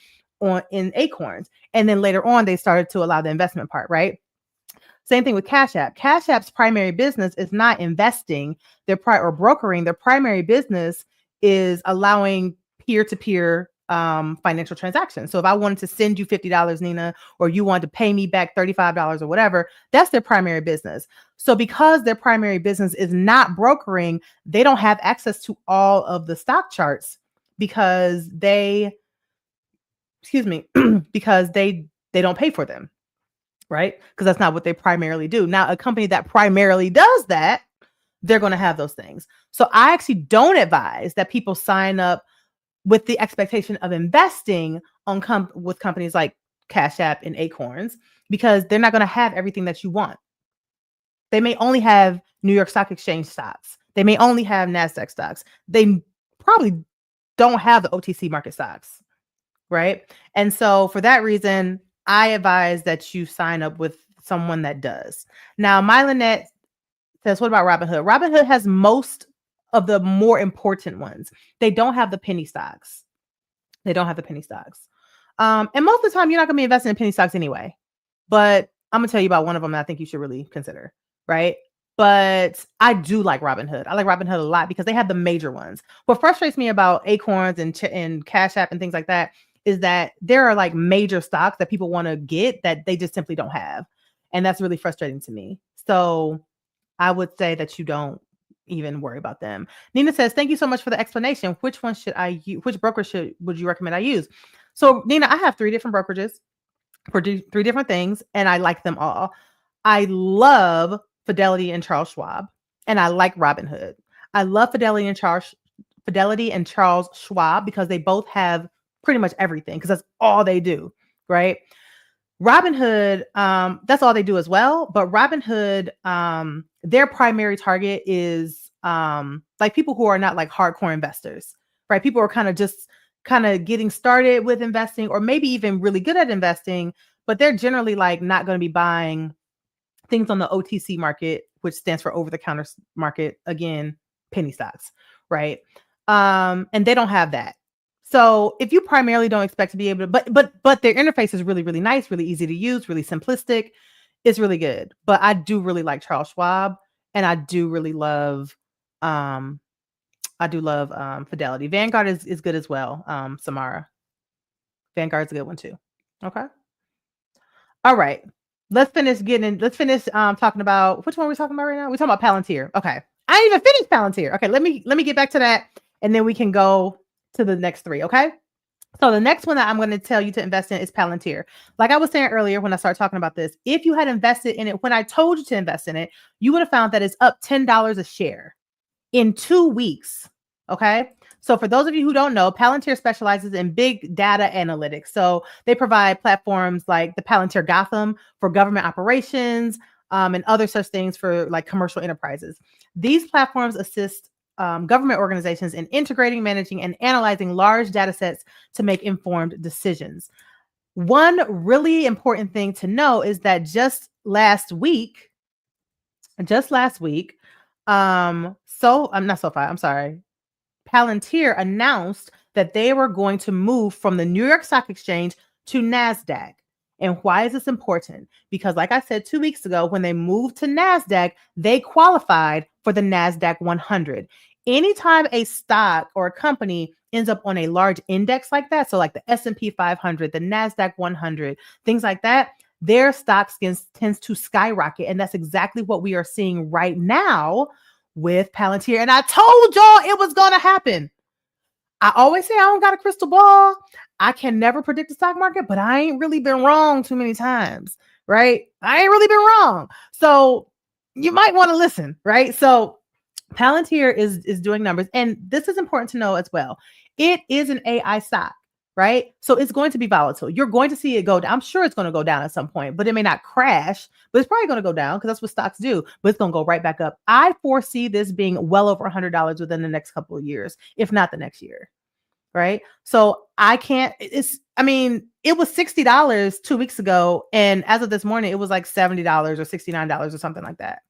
in Acorns. And then later on, they started to allow the investment part, right? Same thing with Cash App. Cash App's primary business is not investing or brokering. Their primary business is allowing peer-to-peer financial transactions. So if I wanted to send you $50, Nina, or you wanted to pay me back $35 or whatever, that's their primary business. So because their primary business is not brokering, they don't have access to all of the stock charts because they don't pay for them. Right? Because that's not what they primarily do. Now, a company that primarily does that, they're going to have those things. So I actually don't advise that people sign up with the expectation of investing with companies like Cash App and Acorns, because they're not going to have everything that you want. They may only have New York Stock Exchange stocks. They may only have NASDAQ stocks. They probably don't have the OTC market stocks, right? And so for that reason, I advise that you sign up with someone that does. Now, Mylanette says, what about Robinhood? Robinhood has most of the more important ones. They don't have the penny stocks. And most of the time, you're not going to be investing in penny stocks anyway. But I'm going to tell you about one of them that I think you should really consider, right? But I do like Robinhood. I like Robinhood a lot because they have the major ones. What frustrates me about Acorns and Cash App and things like that is that there are like major stocks that people want to get that they just simply don't have. And that's really frustrating to me. So I would say that you don't even worry about them. Nina says, thank you so much for the explanation. Which one should I use? Which broker would you recommend I use? So Nina, I have 3 different brokerages for 3 different things, and I like them all. I love Fidelity and Charles Schwab, and I like Robinhood. I love Fidelity and Charles Schwab because they both have pretty much everything because that's all they do, right? Robinhood, that's all they do as well. But Robinhood, their primary target is like people who are not like hardcore investors, right? People are kind of getting started with investing, or maybe even really good at investing, but they're generally like not going to be buying things on the OTC market, which stands for over the counter market. Again, penny stocks, right? And they don't have that. So if you primarily don't expect to be able to, but their interface is really, really nice, really easy to use, really simplistic. It's really good. But I do really like Charles Schwab, and I do really love Fidelity. Vanguard is good as well. Samara. Vanguard's a good one too. Okay. All right. Let's finish talking about which one we're talking about right now. We're talking about Palantir. Okay. I didn't even finish Palantir. Okay, let me get back to that, and then we can go to the next 3. Okay. So the next one that I'm going to tell you to invest in is Palantir. Like I was saying earlier when I started talking about this, if you had invested in it when I told you to invest in it, you would have found that it's up $10 a share in 2 weeks. Okay. So for those of you who don't know, Palantir specializes in big data analytics. So they provide platforms like the Palantir Gotham for government operations, and other such things for like commercial enterprises. These platforms assist government organizations in integrating, managing, and analyzing large data sets to make informed decisions. One really important thing to know is that just last week, I'm not SoFi, I'm sorry. Palantir announced that they were going to move from the New York Stock Exchange to NASDAQ. And why is this important? Because like I said 2 weeks ago, when they moved to NASDAQ, they qualified for the NASDAQ 100. Anytime a stock or a company ends up on a large index like that, so like the S&P 500, the NASDAQ 100, things like that, their stock tends to skyrocket. And that's exactly what we are seeing right now with Palantir. And I told y'all it was going to happen. I always say I don't got a crystal ball. I can never predict the stock market, but I ain't really been wrong too many times, right? I ain't really been wrong. So you might want to listen, right? So Palantir is doing numbers. And this is important to know as well. It is an AI stock, right? So it's going to be volatile. You're going to see it go down. I'm sure it's going to go down at some point, but it may not crash, but it's probably going to go down because that's what stocks do, but it's going to go right back up. I foresee this being well over $100 within the next couple of years, if not the next year. Right. So it was $60 2 weeks ago. And as of this morning, it was like $70 or $69 or something like that.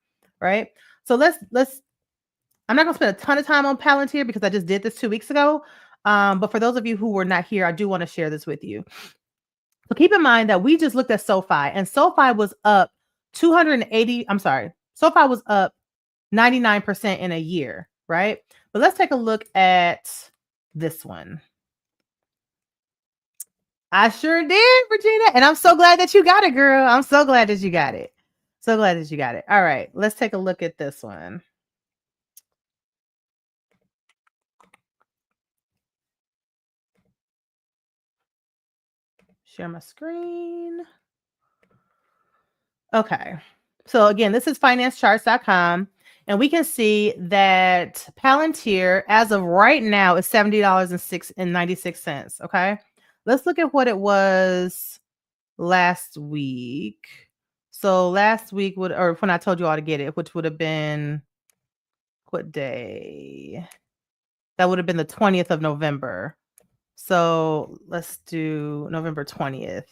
Right. So I'm not going to spend a ton of time on Palantir because I just did this 2 weeks ago. But for those of you who were not here, I do want to share this with you. So keep in mind that we just looked at SoFi, and SoFi was up SoFi was up 99% in a year, right? But let's take a look at this one. I sure did, Regina. And I'm so glad that you got it, girl. I'm so glad that you got it. So glad that you got it. All right, let's take a look at this one. Share my screen. Okay. So again, this is financecharts.com. And we can see that Palantir, as of right now, is $70.96. Okay. Let's look at what it was last week. So last week or when I told you all to get it, which would have been what day? That would have been the 20th of November. So let's do November 20th.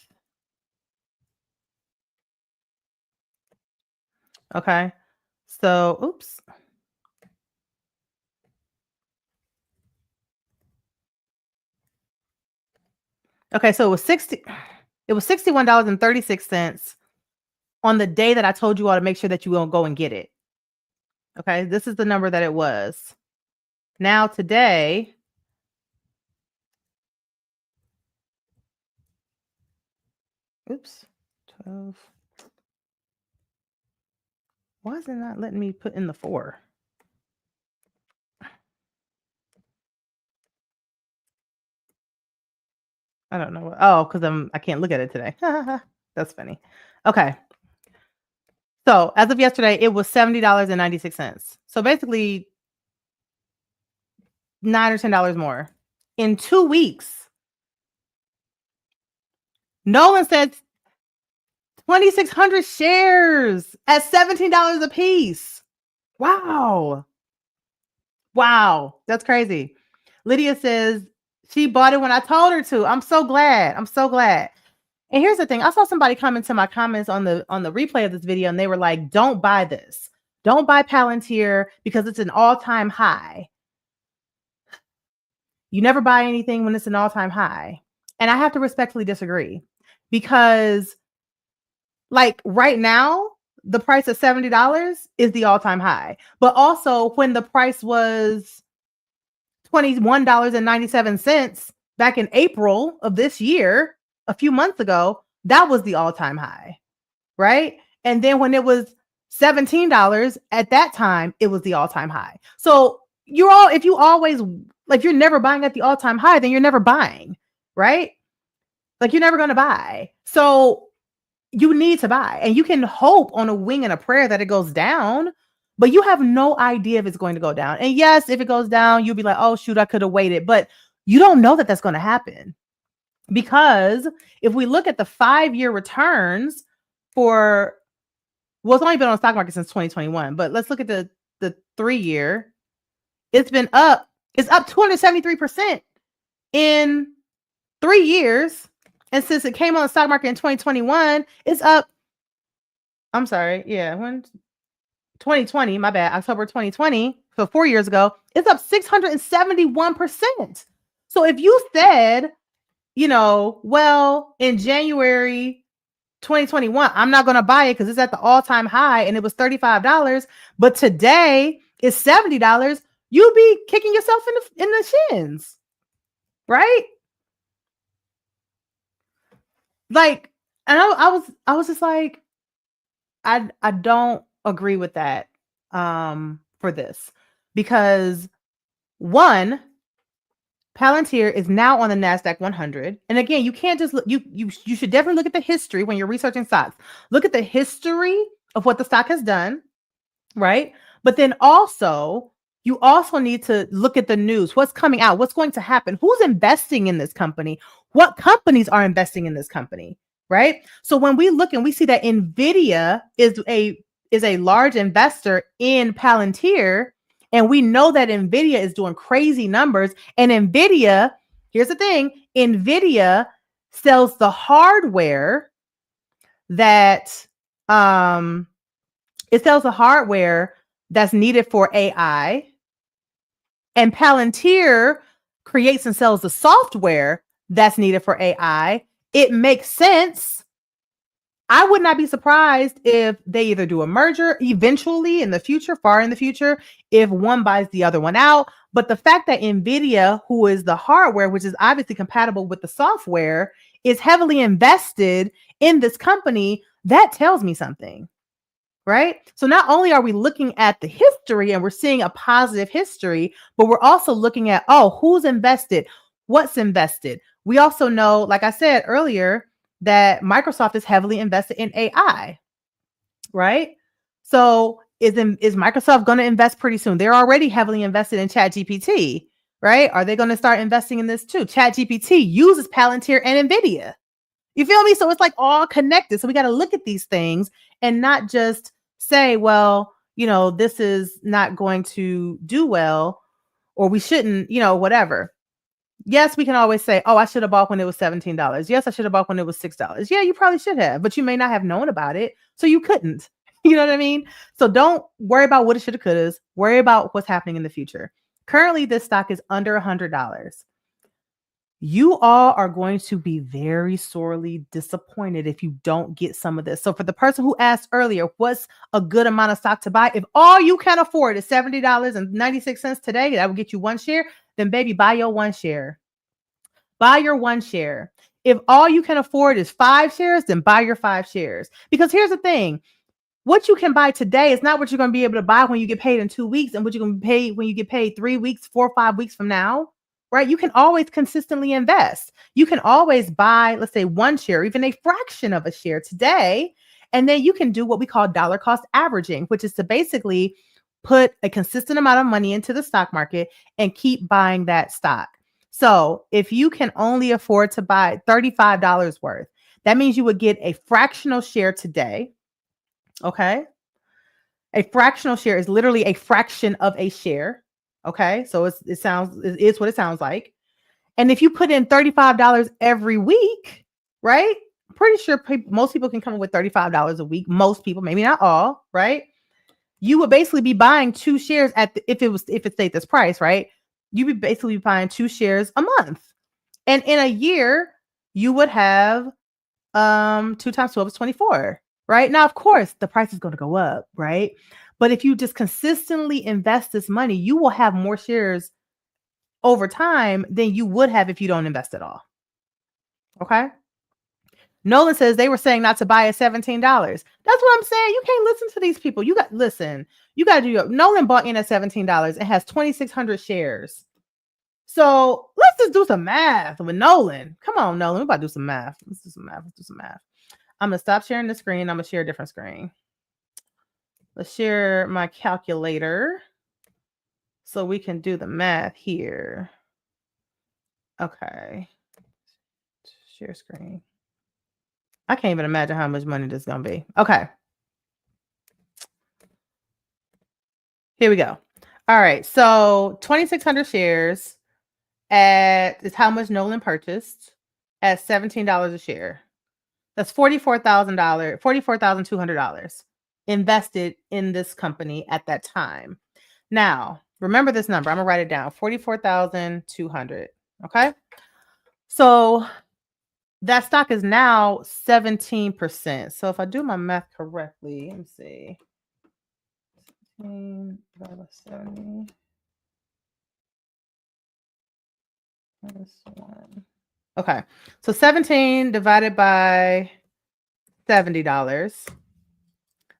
Okay. So, oops. Okay, so it was $61.36 on the day that I told you all to make sure that you will go and get it. Okay, this is the number that it was. Now today, oops, 12. Why is it not letting me put in the 4? I don't know. Oh, because I can't look at it today. That's funny. Okay. So as of yesterday, it was $70.96. So basically $9 or $10 more. In 2 weeks, Nolan said 2,600 shares at $17 a piece. Wow. Wow. That's crazy. Lydia says she bought it when I told her to. I'm so glad. I'm so glad. And here's the thing. I saw somebody comment to my comments on the replay of this video, and they were like, don't buy this. Don't buy Palantir because it's an all-time high. You never buy anything when it's an all-time high. And I have to respectfully disagree because like right now, the price of $70 is the all-time high. But also when the price was $21.97 back in April of this year, a few months ago, that was the all-time high, right? And then when it was $17 at that time, it was the all-time high. So if you're never buying at the all-time high, then you're never buying, right? Like you're never going to buy. So you need to buy, and you can hope on a wing and a prayer that it goes down, but you have no idea if it's going to go down. And yes, if it goes down, you'll be like, oh shoot, I could have waited, but you don't know that that's going to happen. Because if we look at the 5-year returns it's only been on the stock market since 2021, but let's look at the 3-year. It's up 273% in 3 years. And since it came on the stock market in 2021, it's up. I'm sorry. Yeah. When 2020, my bad, October 2020. So 4 years ago, it's up 671%. So if you said, well, in January 2021, I'm not going to buy it because it's at the all-time high and it was $35, but today it's $70, you'll be kicking yourself in the shins, right? Like, and I was just like, I don't agree with that for this, because one, Palantir is now on the NASDAQ 100. And again, you can't just look, you should definitely look at the history when you're researching stocks. Look at the history of what the stock has done, right? But then you also need to look at the news, what's coming out, what's going to happen, who's investing in this company, what companies are investing in this company, right? So when we look and we see that NVIDIA is a large investor in Palantir, and we know that NVIDIA is doing crazy numbers, and NVIDIA, here's the thing, NVIDIA sells the hardware that it sells the hardware that's needed for AI, and Palantir creates and sells the software that's needed for AI. It makes sense. I would not be surprised if they either do a merger eventually in the future, far in the future, if one buys the other one out. But the fact that NVIDIA, who is the hardware, which is obviously compatible with the software, is heavily invested in this company, that tells me something, right? So not only are we looking at the history and we're seeing a positive history, but we're also looking at, who's invested? What's invested? We also know, like I said earlier, that Microsoft is heavily invested in AI, right? So is Microsoft going to invest pretty soon? They're already heavily invested in ChatGPT, right? Are they going to start investing in this too? ChatGPT uses Palantir and NVIDIA. You feel me? So it's like all connected. So we got to look at these things and not just say, well, this is not going to do well, or we shouldn't, whatever. Yes, we can always say, I should have bought when it was $17. Yes, I should have bought when it was $6. Yeah, you probably should have, but you may not have known about it, so you couldn't. You know what I mean? So don't worry about what it should have, could have. Worry about what's happening in the future. Currently, this stock is under $100. You all are going to be very sorely disappointed if you don't get some of this. So for the person who asked earlier, what's a good amount of stock to buy? If all you can afford is $70.96 today, that will get you one share, then baby, buy your one share. Buy your one share. If all you can afford is 5 shares, then buy your 5 shares. Because here's the thing. what you can buy today is not what you're going to be able to buy when you get paid in 2 weeks and what you're going to pay when you get paid 3 weeks, 4 or 5 weeks from now, right? You can always consistently invest. You can always buy, let's say, one share, even a fraction of a share today. And then you can do what we call dollar cost averaging, which is to basically put a consistent amount of money into the stock market and keep buying that stock. So if you can only afford to buy $35 worth, that means you would get a fractional share today. Okay. A fractional share is literally a fraction of a share. Okay. So it's what it sounds like. And if you put in $35 every week, right? I'm pretty sure most people can come up with $35 a week. Most people, maybe not all, right? You would basically be buying 2 shares if it stayed this price, right? You would basically be buying 2 shares a month. And in a year, you would have 2 times 12 is 24, right? Now, of course, the price is going to go up, right? But if you just consistently invest this money, you will have more shares over time than you would have if you don't invest at all. Okay. Nolan says they were saying not to buy at $17. That's what I'm saying. You can't listen to these people. You got to do Nolan bought in at $17 and has 2,600 shares. So let's just do some math with Nolan. Come on, Nolan. We're about to do some math. Let's do some math. I'm going to stop sharing the screen. I'm going to share a different screen. Let's share my calculator so we can do the math here. Okay. Share screen. I can't even imagine how much money this is going to be. Okay. Here we go. All right. So 2,600 shares is how much Nolan purchased at $17 a share. That's $44,200 invested in this company at that time. Now, remember this number. I'm going to write it down. 44,200. Okay. So that stock is now 17%. So if I do my math correctly, let me see. 17 divided by 70 minus 1. Okay. So 17 divided by $70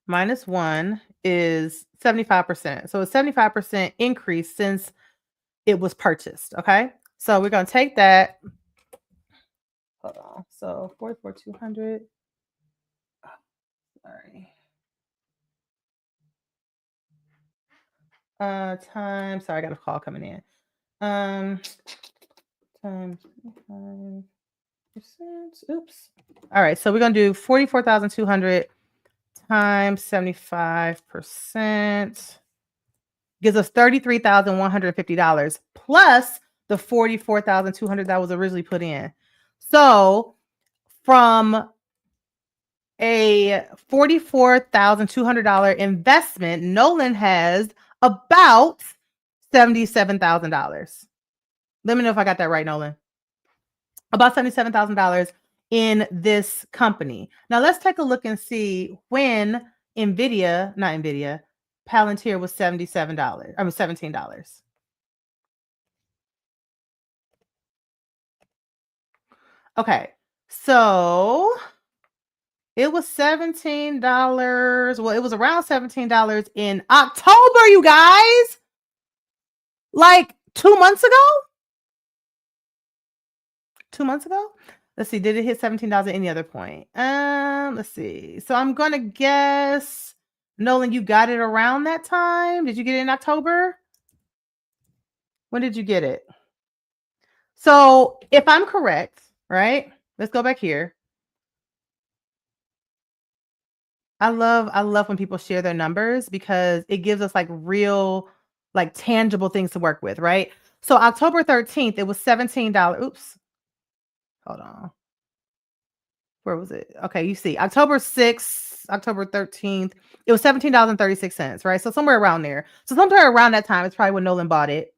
minus 1 is 75%. So a 75% increase since it was purchased. Okay. So we're going to take that. Hold on. So 44,200. Sorry. Sorry, I got a call coming in. Times 5%. Oops. All right. So we're going to do 44,200 times 75% gives us $33,150 plus the 44,200 that was originally put in. So from a $44,200 investment, Nolan has about $77,000. Let me know if I got that right, Nolan. About $77,000 in this company. Now let's take a look and see when Palantir was $17. Okay, so it was $17. Well, it was around $17 in October, you guys. Like 2 months ago? 2 months ago? Let's see. Did it hit $17 at any other point? Let's see. So I'm going to guess, Nolan, you got it around that time? Did you get it in October? When did you get it? So if I'm correct, right? Let's go back here. I love when people share their numbers because it gives us like real, like tangible things to work with, right? So October 13th, it was $17. Oops. Hold on. Where was it? Okay, you see, October 6th, October 13th, it was $17.36, right? So somewhere around there. So somewhere around that time, it's probably when Nolan bought it.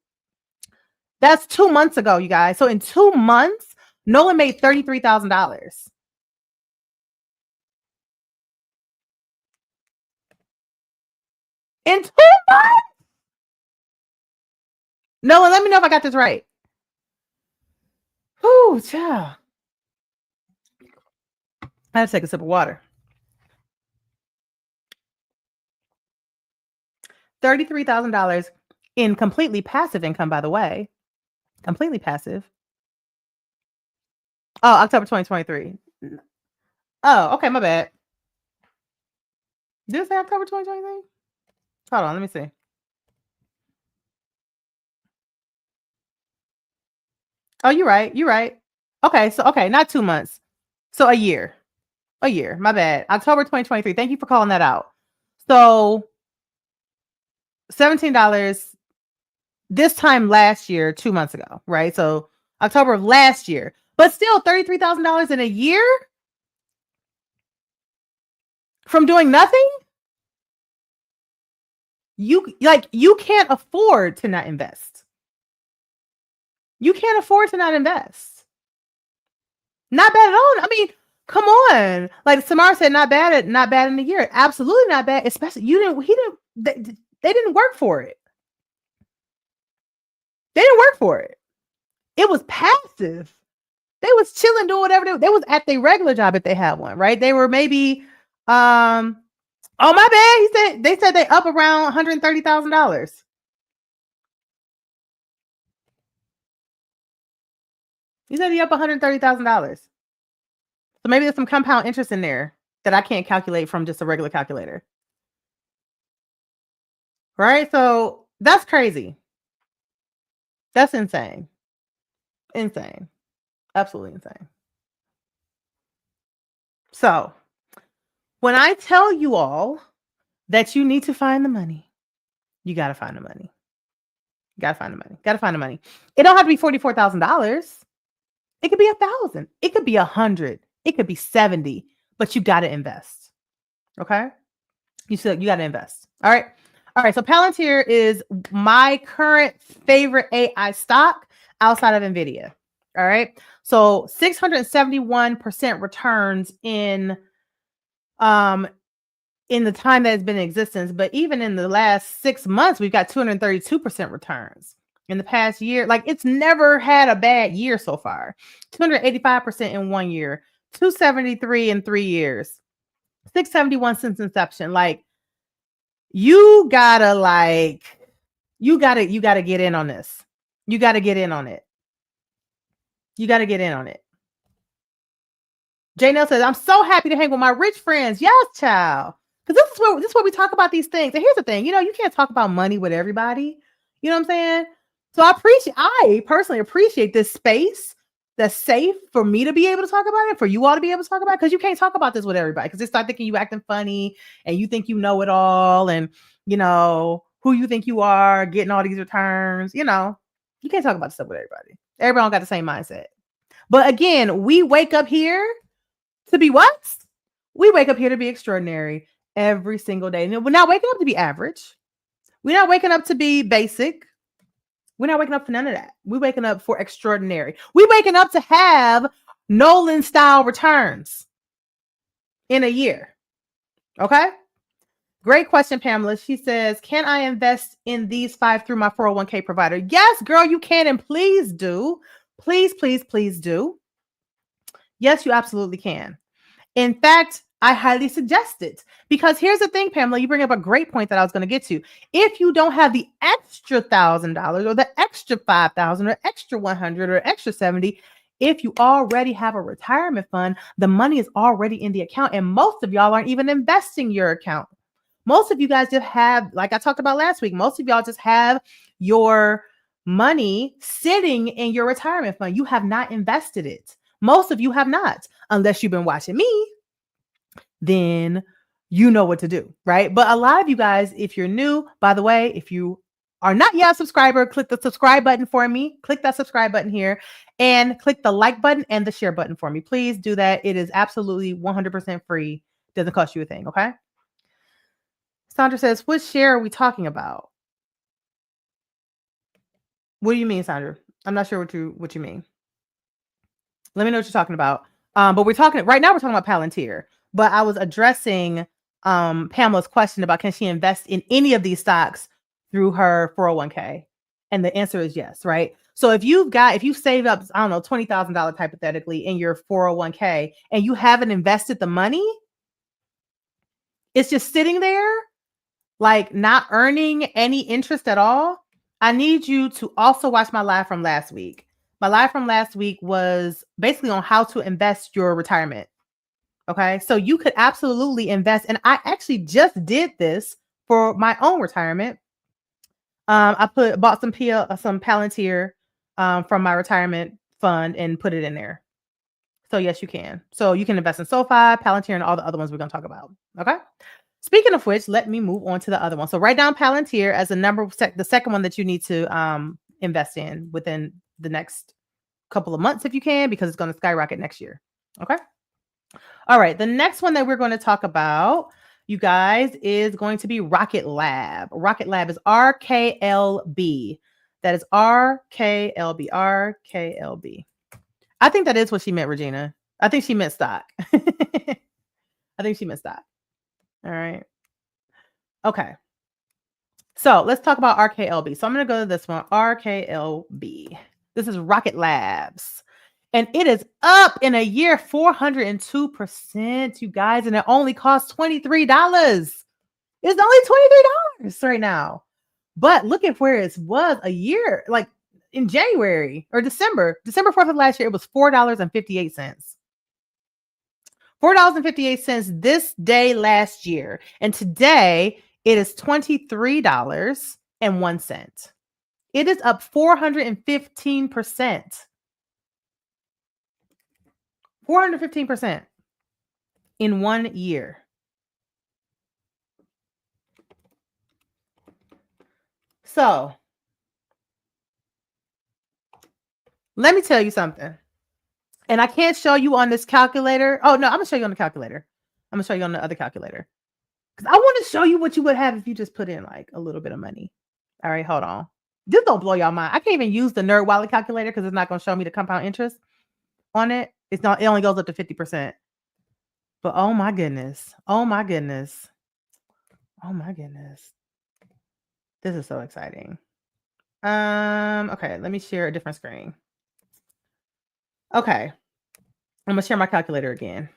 That's 2 months ago, you guys. So in 2 months, Nolan made $33,000. In 2 months? Nolan, let me know if I got this right. Whew, child. I have to take a sip of water. $33,000 in completely passive income, by the way. Completely passive. Oh, October 2023. Oh, okay, my bad. Did it say October 2023? Hold on, let me see. Oh, you're right. You're right. Okay, so not 2 months. So a year. A year. My bad. October 2023. Thank you for calling that out. So $17 this time last year, 2 months ago, right? So October of last year. But still $33,000 in a year from doing nothing? You can't afford to not invest. You can't afford to not invest. Not bad at all. I mean, come on. Like Samara said, not bad in a year. Absolutely not bad. Especially they didn't work for it. They didn't work for it. It was passive. They was chilling, doing whatever they was at their regular job if they had one, right? They were maybe oh my bad. They said they up around $130,000. You said he up $130,000. So maybe there's some compound interest in there that I can't calculate from just a regular calculator. Right? So that's crazy. That's insane. Insane. Absolutely insane. So when I tell you all that you need to find the money, you got to find the money. You got to find the money. Got to find the money. It don't have to be $44,000. It could be 1,000. It could be 100. It could be 70. But you got to invest. Okay? You got to invest. All right. All right. So Palantir is my current favorite AI stock outside of NVIDIA. All right. So 671% returns in the time that it's been in existence. But even in the last 6 months, we've got 232% returns. In the past year, like it's never had a bad year so far. 285% in 1 year, 273 in 3 years, 671 since inception. Like you gotta get in on this. You gotta get in on it. You gotta get in on it. Janelle says, I'm so happy to hang with my rich friends. Yes, child. Because this is where we talk about these things. And here's the thing, you can't talk about money with everybody. You know what I'm saying? So I personally appreciate this space that's safe for me to be able to talk about it, for you all to be able to talk about it, because you can't talk about this with everybody because they start thinking you acting funny and you think you know it all and who you think you are getting all these returns. You can't talk about this stuff with everybody. Everybody don't got the same mindset. But again, we wake up here to be what? We wake up here to be extraordinary every single day. And we're not waking up to be average. We're not waking up to be basic. We're not waking up for none of that. We're waking up for extraordinary. We're waking up to have Nolan style returns in a year. Okay. Great question, Pamela. She says, can I invest in these 5 through my 401k provider? Yes, girl, you can. And please do. Please, please, please do. Yes, you absolutely can. In fact, I highly suggest it because here's the thing, Pamela, you bring up a great point that I was going to get to. If you don't have the extra $1,000 or the extra 5,000 or extra 100 or extra 70, if you already have a retirement fund, the money is already in the account. And most of y'all aren't even investing your account. Most of you guys just have, like I talked about last week, most of y'all just have your money sitting in your retirement fund. You have not invested it. Most of you have not, unless you've been watching me. Then you know what to do, right? But a lot of you guys, if you're new, by the way, if you are not yet a subscriber, click the subscribe button for me. Click that subscribe button here and click the like button and the share button for me. Please do that. It is absolutely 100% free. Doesn't cost you a thing, okay? Sandra says, what share are we talking about? What do you mean, Sandra? I'm not sure what you mean. Let me know what you're talking about. But we're talking about Palantir. But I was addressing Pamela's question about can she invest in any of these stocks through her 401k? And the answer is yes, right? So if you save up, I don't know, $20,000 hypothetically in your 401k and you haven't invested the money, it's just sitting there. like not earning any interest at all, I need you to also watch my live from last week. My live from last week was basically on how to invest your retirement. Okay. So you could absolutely invest. And I actually just did this for my own retirement. I bought some Palantir from my retirement fund and put it in there. So yes, you can. So you can invest in SoFi, Palantir, and all the other ones we're going to talk about. Okay. Speaking of which, let me move on to the other one. So write down Palantir as the second one that you need to invest in within the next couple of months if you can, because it's going to skyrocket next year. Okay. All right. The next one that we're going to talk about, you guys, is going to be Rocket Lab. Rocket Lab is RKLB. That is RKLB. RKLB. I think that is what she meant, Regina. I think she meant stock. I think she meant stock. All right. Okay. So let's talk about RKLB. So I'm going to go to this one, RKLB. This is Rocket Labs. And it is up in a year 402%, you guys. And it only costs $23. It's only $23 right now. But look at where it was a year, like in January or December 4th of last year, it was $4.58. $4.58 this day last year. And today it is $23.01. It is up 415%. 415% in 1 year. So let me tell you something. And I can't show you on this calculator. Oh, no, I'm going to show you on the calculator. I'm going to show you on the other calculator. Because I want to show you what you would have if you just put in like a little bit of money. All right, hold on. This don't blow y'all mind. I can't even use the Nerd Wallet calculator because it's not going to show me the compound interest on it. It only goes up to 50%. But oh my goodness. Oh my goodness. Oh my goodness. This is so exciting. Okay, let me share a different screen. Okay. I'm going to share my calculator again.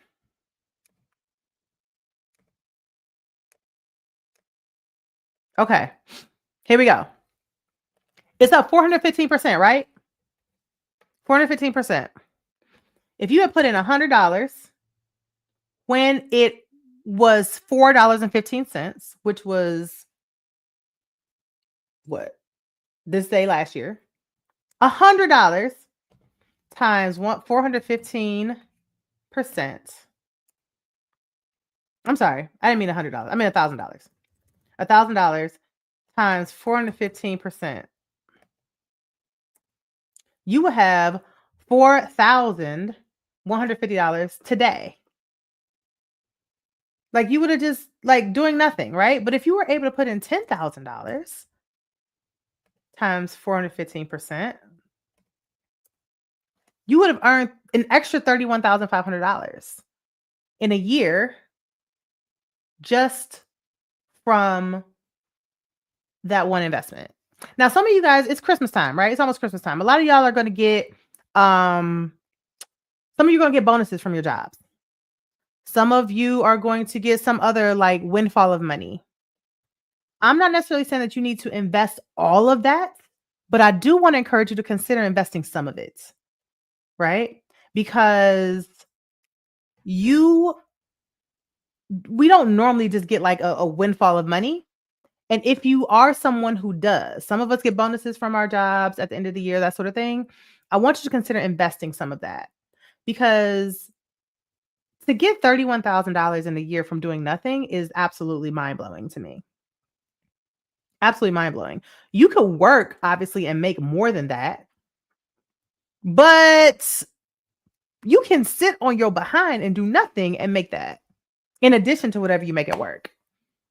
Okay. Here we go. It's up 415%, right? 415%. If you had put in $100 when it was $4.15, which was what? This day last year, $100 times 415%. I'm sorry. I didn't mean $100. I mean $1,000. $1,000 times 415%. You will have $4,150 today. Like you would have just like doing nothing, right? But if you were able to put in $10,000 times 415%, you would have earned an extra $31,500 in a year just from that one investment. Now, some of you guys, it's Christmas time, right? It's almost Christmas time. A lot of y'all are going to get, some of you are going to get bonuses from your jobs. Some of you are going to get some other like windfall of money. I'm not necessarily saying that you need to invest all of that, but I do want to encourage you to consider investing some of it, right? Because we don't normally just get like a windfall of money. And if you are someone who does, some of us get bonuses from our jobs at the end of the year, that sort of thing. I want you to consider investing some of that, because to get $31,000 in a year from doing nothing is absolutely mind-blowing to me. Absolutely mind-blowing. You could work, obviously, and make more than that, but you can sit on your behind and do nothing and make that in addition to whatever you make at work,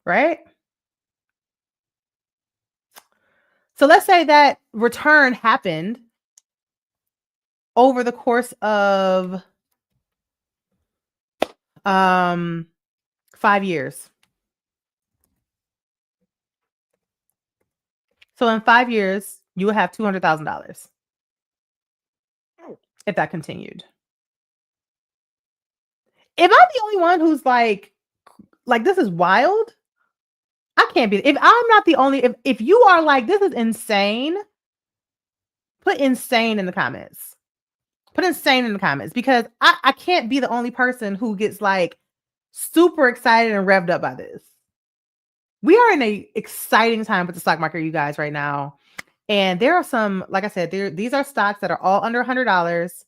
right? So let's say that return happened over the course of 5 years. So in 5 years, you would have $200,000 if that continued. Am I the only one who's like this is wild? I can't be. If I'm not the only, if you are like, this is insane, put insane in the comments. Put insane in the comments, because I can't be the only person who gets like super excited and revved up by this. We are in a exciting time with the stock market, you guys, right now. And there are some, like I said, these are stocks that are all under $100,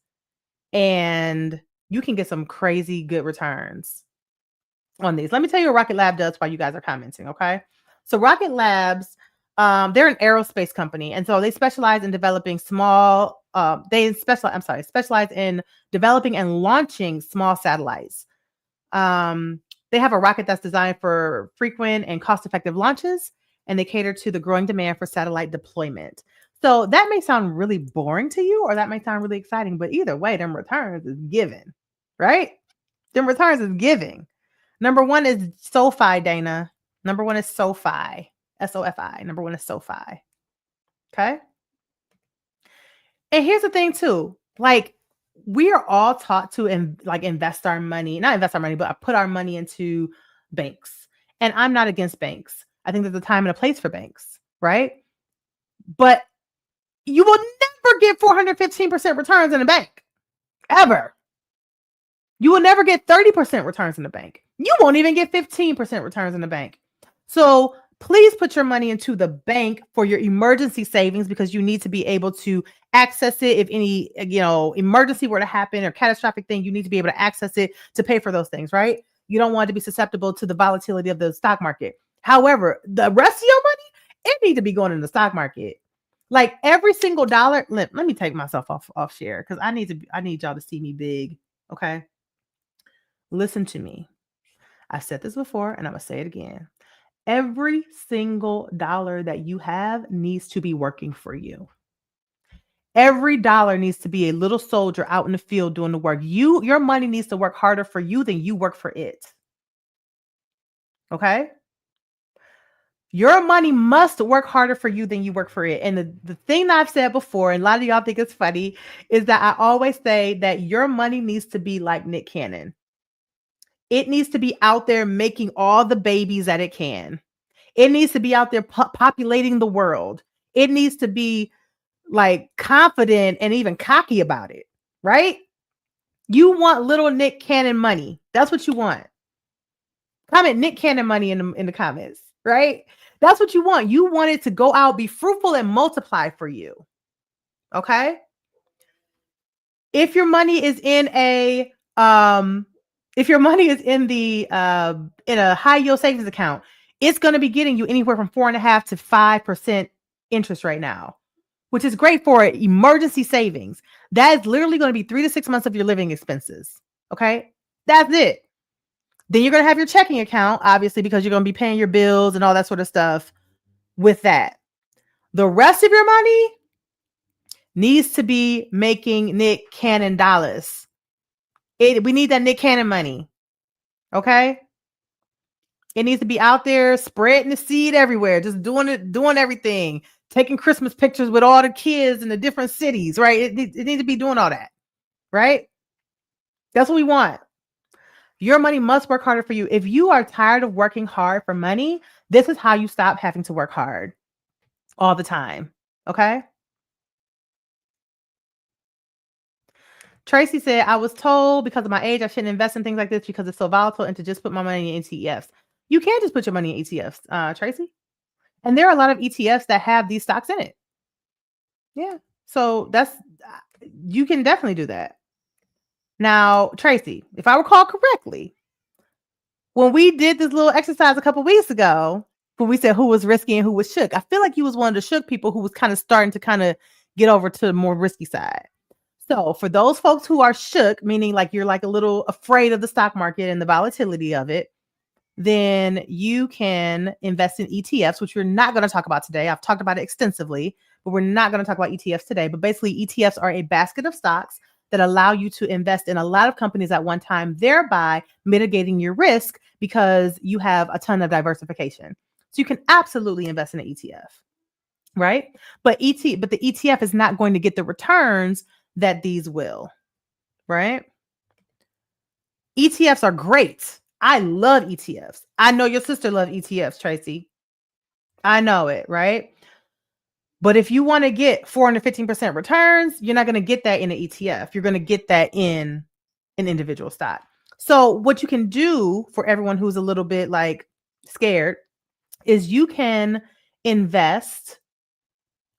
and you can get some crazy good returns on these. Let me tell you what Rocket Lab does while you guys are commenting, okay? So Rocket Labs, they're an aerospace company, and so they specialize in developing specialize in developing and launching small satellites. They have a rocket that's designed for frequent and cost-effective launches, and they cater to the growing demand for satellite deployment. So that may sound really boring to you, or that may sound really exciting, but either way, them returns is given, right? Them returns is giving. Number one is SoFi, Dana. Number one is SoFi, SoFi. Number one is SoFi. Okay. And here's the thing too, like, we are all taught to invest our money, not invest our money, but put our money into banks. And I'm not against banks. I think there's a time and a place for banks, right? But you will never get 415% returns in a bank, ever. You will never get 30% returns in the bank. You won't even get 15% returns in the bank. So please put your money into the bank for your emergency savings, because you need to be able to access it. If any, emergency were to happen or catastrophic thing, you need to be able to access it to pay for those things, right? You don't want to be susceptible to the volatility of the stock market. However, the rest of your money, it needs to be going in the stock market. Like every single dollar. Let me take myself off share, because I need y'all to see me big. Okay. Listen to me. I've said this before, and I'm going to say it again. Every single dollar that you have needs to be working for you. Every dollar needs to be a little soldier out in the field doing the work. Your money needs to work harder for you than you work for it. Okay? Your money must work harder for you than you work for it. And the thing that I've said before, and a lot of y'all think it's funny, is that I always say that your money needs to be like Nick Cannon. It needs to be out there making all the babies that it can. It needs to be out there populating the world. It needs to be like confident and even cocky about it, right? You want little Nick Cannon money. That's what you want. Comment Nick Cannon money in the comments, right? That's what you want. You want it to go out, be fruitful, and multiply for you. Okay? If your money is in a in a high yield savings account, it's going to be getting you anywhere from 4.5% to 5% interest right now, which is great for emergency savings. That is literally going to be 3 to 6 months of your living expenses. Okay. That's it. Then you're going to have your checking account, obviously, because you're going to be paying your bills and all that sort of stuff with that. The rest of your money needs to be making Nick Cannon dollars. We need that Nick Cannon money. Okay. It needs to be out there spreading the seed everywhere, just doing everything, taking Christmas pictures with all the kids in the different cities, right? It needs to be doing all that, right? That's what we want. Your money must work harder for you. If you are tired of working hard for money, this is how you stop having to work hard all the time. Okay. Tracy said, I was told because of my age, I shouldn't invest in things like this because it's so volatile, and to just put my money in ETFs. You can't just put your money in ETFs, Tracy. And there are a lot of ETFs that have these stocks in it. Yeah. So you can definitely do that. Now, Tracy, if I recall correctly, when we did this little exercise a couple weeks ago, when we said who was risky and who was shook, I feel like you was one of the shook people who was kind of starting to get over to the more risky side. So for those folks who are shook, meaning like you're like a little afraid of the stock market and the volatility of it, then you can invest in ETFs, which we're not going to talk about today. I've talked about it extensively, but we're not going to talk about ETFs today. But basically, ETFs are a basket of stocks that allow you to invest in a lot of companies at one time, thereby mitigating your risk because you have a ton of diversification. So you can absolutely invest in an ETF, right? But the ETF is not going to get the returns that these will, right? ETFs are great. I love ETFs. I know your sister loves ETFs, Tracy. I know it, right? But if you want to get 415% returns, you're not going to get that in an ETF. You're going to get that in an individual stock. So what you can do for everyone who's a little bit like scared is you can invest.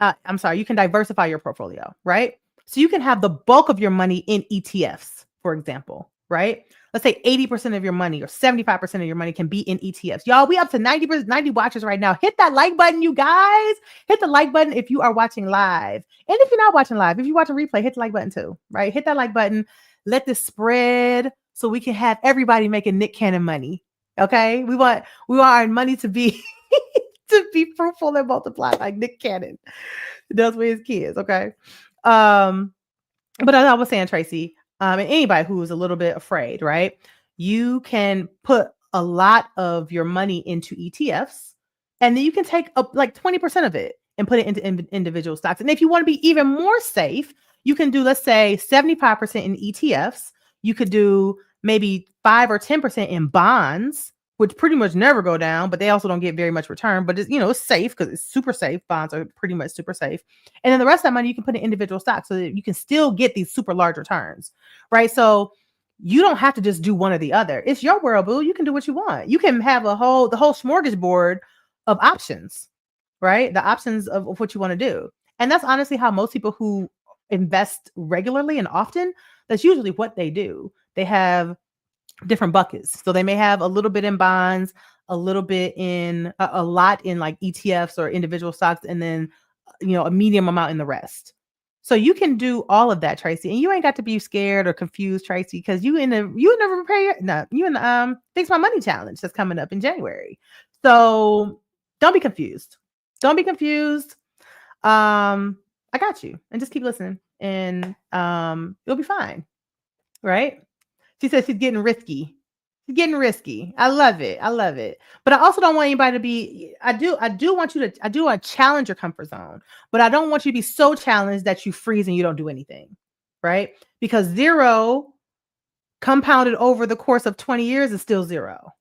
You can diversify your portfolio, right? So you can have the bulk of your money in ETFs, for example, right? Let's say 80% of your money or 75% of your money can be in ETFs. Y'all, we up to 90 watchers right now. Hit that like button, you guys. Hit the like button if you are watching live. And if you're not watching live, if you watch a replay, hit the like button too, right? Hit that like button. Let this spread so we can have everybody making Nick Cannon money. Okay? We want our money to be to be fruitful and multiply like Nick Cannon does with his kids. Okay. But as I was saying, Tracy, and anybody who's a little bit afraid, right? You can put a lot of your money into ETFs, and then you can take up like 20% of it and put it into individual stocks. And if you want to be even more safe, you can do, let's say, 75% in ETFs. You could do maybe 5 or 10% in bonds, which pretty much never go down, but they also don't get very much return. But it's, it's safe because it's super safe. Bonds are pretty much super safe. And then the rest of that money you can put in individual stocks so that you can still get these super large returns, right? So you don't have to just do one or the other. It's your world, boo. You can do what you want. You can have the whole smorgasbord of options, right? The options of what you want to do. And that's honestly how most people who invest regularly and often, that's usually what they do. They have different buckets. So they may have a little bit in bonds, a little bit in a lot in like ETFs or individual stocks, and then a medium amount in the rest. So you can do all of that, Tracy, and you ain't got to be scared or confused, Tracy, because you in the Fix My Money challenge that's coming up in January. So don't be confused. Don't be confused. I got you, and just keep listening, and you'll be fine, right? She says she's getting risky. She's getting risky. I love it. I love it. But I also don't want anybody to be, I do want to challenge your comfort zone, but I don't want you to be so challenged that you freeze and you don't do anything, right? Because 0 compounded over the course of 20 years is still 0,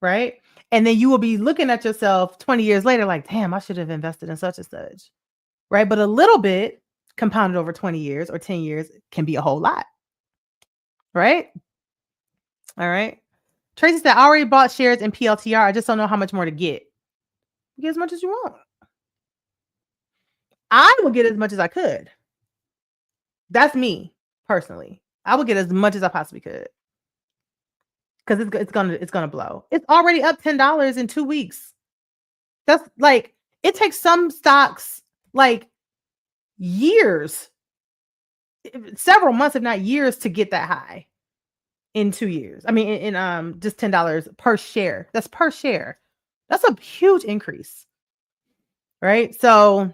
right? And then you will be looking at yourself 20 years later like, damn, I should have invested in such and such, right? But a little bit compounded over 20 years or 10 years can be a whole lot. Right? All right. Tracy said, I already bought shares in PLTR. I just don't know how much more to get. Get as much as you want. I will get as much as I could. That's me, personally. I will get as much as I possibly could. Because it's gonna blow. It's already up $10 in 2 weeks. That's like, it takes some stocks like years, several months, if not years, to get that high. In 2 years. I mean, in just $10 per share. That's per share. That's a huge increase. Right? So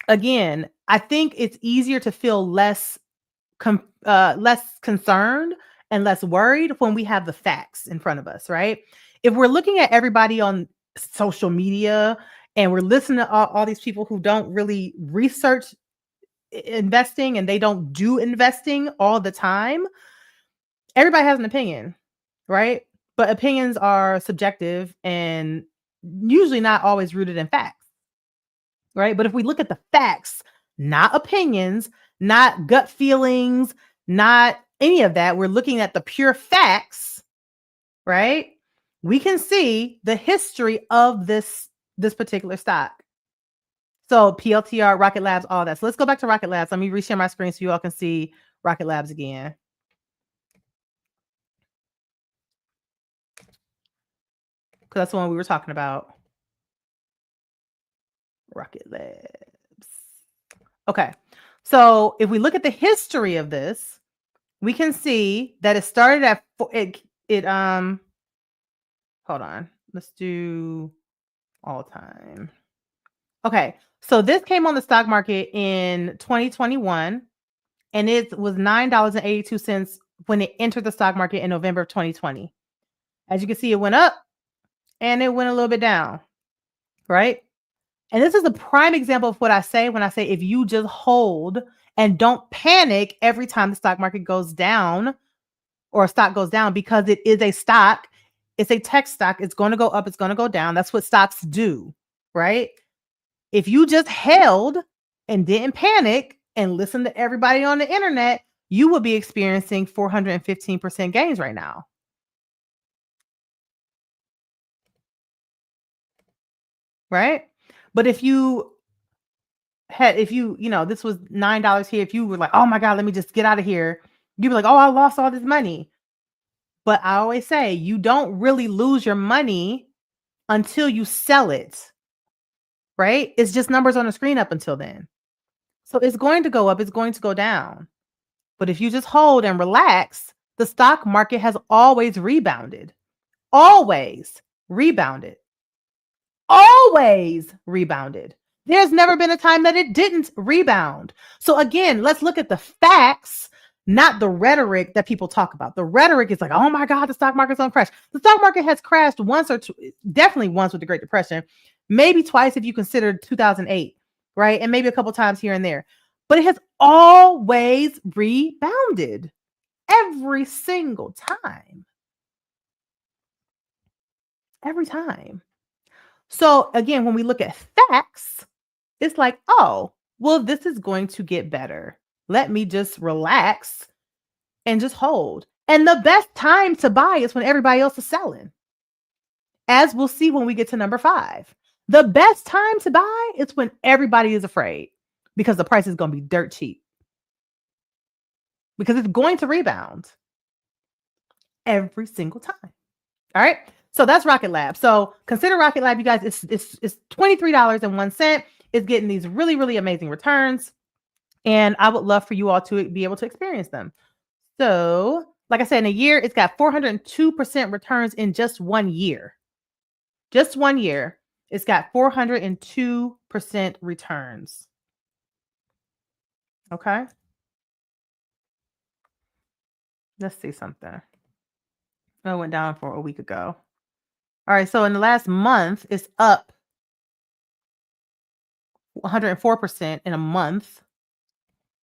again, I think it's easier to feel less concerned and less worried when we have the facts in front of us, right? If we're looking at everybody on social media and we're listening to all these people who don't really research investing and they don't do investing all the time, everybody has an opinion, right? But opinions are subjective and usually not always rooted in facts, right? But if we look at the facts, not opinions, not gut feelings, not any of that, we're looking at the pure facts, right? We can see the history of this particular stock. So PLTR, Rocket Labs, all that. So let's go back to Rocket Labs. Let me reshare my screen so you all can see Rocket Labs again. Because that's the one we were talking about. Rocket Labs. Okay. So if we look at the history of this, we can see that it started at hold on. Let's do all time. Okay. So this came on the stock market in 2021 and it was $9.82 when it entered the stock market in November of 2020. As you can see, it went up and it went a little bit down, right? And this is a prime example of what I say when I say if you just hold and don't panic every time the stock market goes down or a stock goes down, because it is a stock, it's a tech stock, it's going to go up, it's going to go down. That's what stocks do, right? If you just held and didn't panic and listened to everybody on the internet, you would be experiencing 415% gains right now. Right? But if you this was $9 here, if you were like, oh my God, let me just get out of here, you'd be like, oh, I lost all this money. But I always say you don't really lose your money until you sell it, right? It's just numbers on the screen up until then. So it's going to go up, it's going to go down. But if you just hold and relax, the stock market has always rebounded. Always rebounded. Always rebounded. There's never been a time that it didn't rebound. So again, let's look at the facts, not the rhetoric that people talk about. The rhetoric is like, oh my God, the stock market's gonna crash. The stock market has crashed once or two, definitely once with the Great Depression, maybe twice if you consider 2008, right? And maybe a couple times here and there. But it has always rebounded every single time. Every time. So again, when we look at facts, it's like, oh, well, this is going to get better. Let me just relax and just hold. And the best time to buy is when everybody else is selling. As we'll see when we get to number 5. The best time to buy is when everybody is afraid because the price is going to be dirt cheap. Because it's going to rebound every single time. All right. So that's Rocket Lab. So consider Rocket Lab, you guys. It's $23.01. It's getting these really, really amazing returns. And I would love for you all to be able to experience them. So, like I said, in a year, it's got 402% returns in just 1 year. Just 1 year, it's got 402% returns. Okay. Let's see something. Oh, it went down for a week ago. All right. So in the last month, it's up 104% in a month.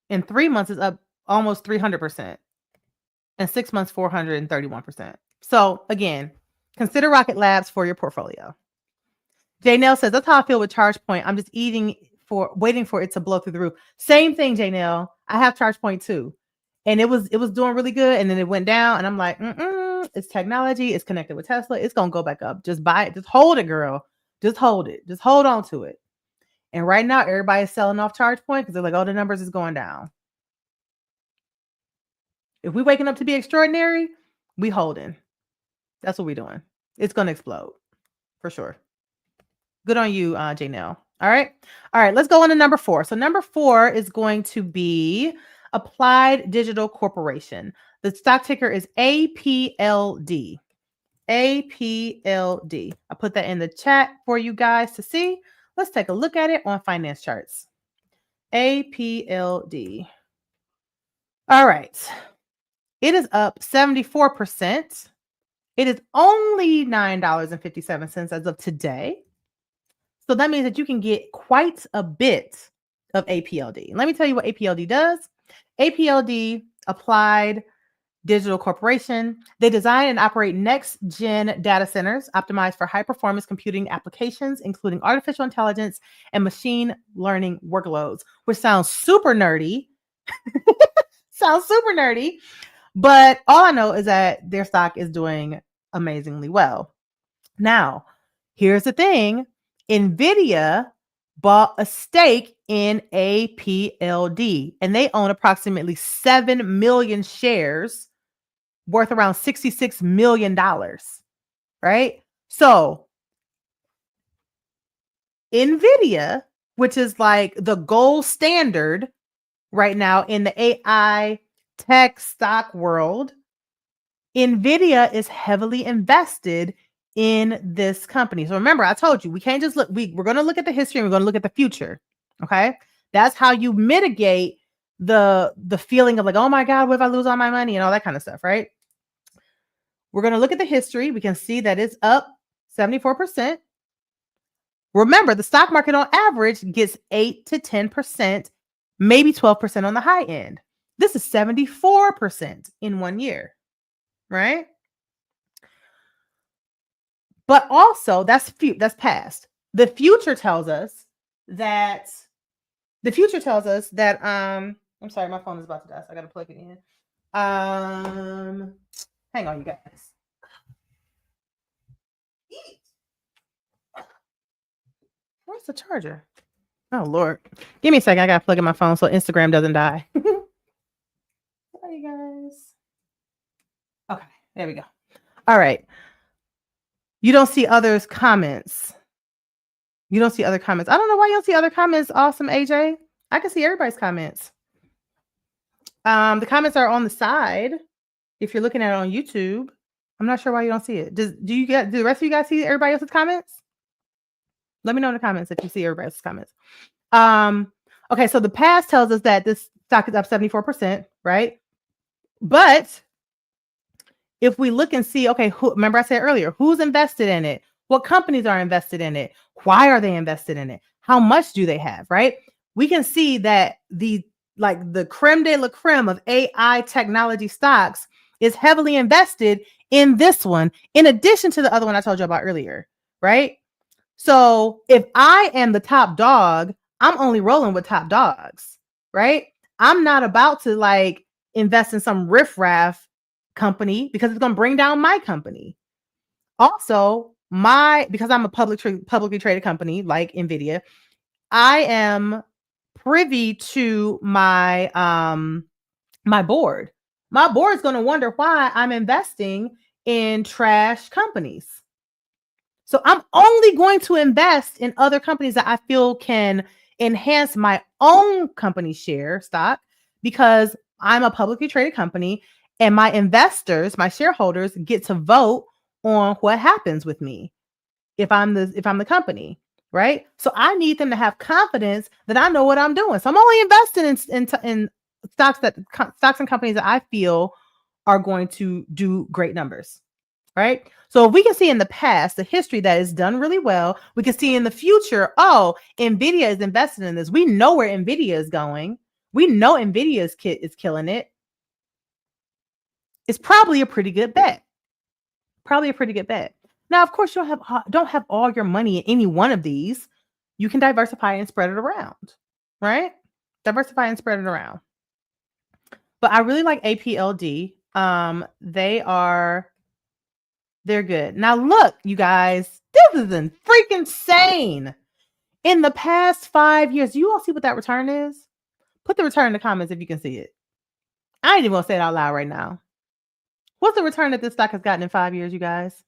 In 3 months, it's up almost 300%. In 6 months, 431%. So again, consider Rocket Labs for your portfolio. Janelle says, that's how I feel with ChargePoint. I'm just waiting for it to blow through the roof. Same thing, Janelle. I have ChargePoint too. And it was doing really good. And then it went down. And I'm like, it's technology. It's connected with Tesla. It's going to go back up. Just buy it. Just hold it, girl. Just hold it. Just hold on to it. And right now, everybody's selling off ChargePoint because they're like, oh, the numbers is going down. If we're waking up to be extraordinary, we holding. That's what we're doing. It's going to explode for sure. Good on you, Janelle. All right. Let's go on to number 4. So number 4 is going to be Applied Digital Corporation. The stock ticker is APLD. APLD. I put that in the chat for you guys to see. Let's take a look at it on finance charts. APLD. All right. It is up 74%. It is only $9.57 as of today. So that means that you can get quite a bit of APLD. Let me tell you what APLD does. APLD, Applied Digital Corporation. They design and operate next-gen data centers optimized for high-performance computing applications, including artificial intelligence and machine learning workloads, which sounds super nerdy. Sounds super nerdy. But all I know is that their stock is doing amazingly well. Now, here's the thing. NVIDIA bought a stake in APLD, and they own approximately 7 million shares worth around $66 million, right? So NVIDIA, which is like the gold standard right now in the AI tech stock world, NVIDIA is heavily invested in this company. So remember, I told you, we can't just look, we're going to look at the history and we're going to look at the future. Okay. That's how you mitigate the feeling of like, oh my God, what if I lose all my money and all that kind of stuff, right? We're going to look at the history. We can see that it's up 74%. Remember, the stock market on average gets 8 to 10%, maybe 12% on the high end. This is 74% in 1 year, right? But also, that's past. the future tells us that I'm sorry, my phone is about to die, so I gotta plug it in. Hang on, you guys. Where's the charger? Oh Lord. Give me a second. I gotta plug in my phone so Instagram doesn't die. Sorry, guys. Okay, there we go. All right. You don't see others' comments. You don't see other comments. I don't know why you don't see other comments. Awesome, AJ. I can see everybody's comments. The comments are on the side. If you're looking at it on YouTube, I'm not sure why you don't see it. Do the rest of you guys see everybody else's comments? Let me know in the comments if you see everybody else's comments. Okay, so the past tells us that this stock is up 74%, right? But if we look and see, okay, remember I said earlier, who's invested in it? What companies are invested in it? Why are they invested in it? How much do they have, right? We can see that the creme de la creme of AI technology stocks is heavily invested in this one, in addition to the other one I told you about earlier, right? So if I am the top dog, I'm only rolling with top dogs, right? I'm not about to invest in some riffraff company because it's going to bring down my company. Also, because I'm a publicly traded company like NVIDIA, I am privy to my my board. My board is going to wonder why I'm investing in trash companies. So I'm only going to invest in other companies that I feel can enhance my own company share stock because I'm a publicly traded company and my investors, my shareholders get to vote on what happens with me if I'm the company, right? So I need them to have confidence that I know what I'm doing. So I'm only investing in stocks and companies that I feel are going to do great numbers, right? So if we can see in the past, the history that is done really well, we can see in the future, oh, NVIDIA is invested in this. We know where NVIDIA is going. We know NVIDIA is killing it. It's probably a pretty good bet. Now, of course, you don't have all your money in any one of these. You can diversify and spread it around, right? Diversify and spread it around. But I really like APLD. They're good. Now, look, you guys, this is freaking insane. In the past 5 years, do you all see what that return is? Put the return in the comments if you can see it. I ain't even gonna say it out loud right now. What's the return that this stock has gotten in 5 years, you guys?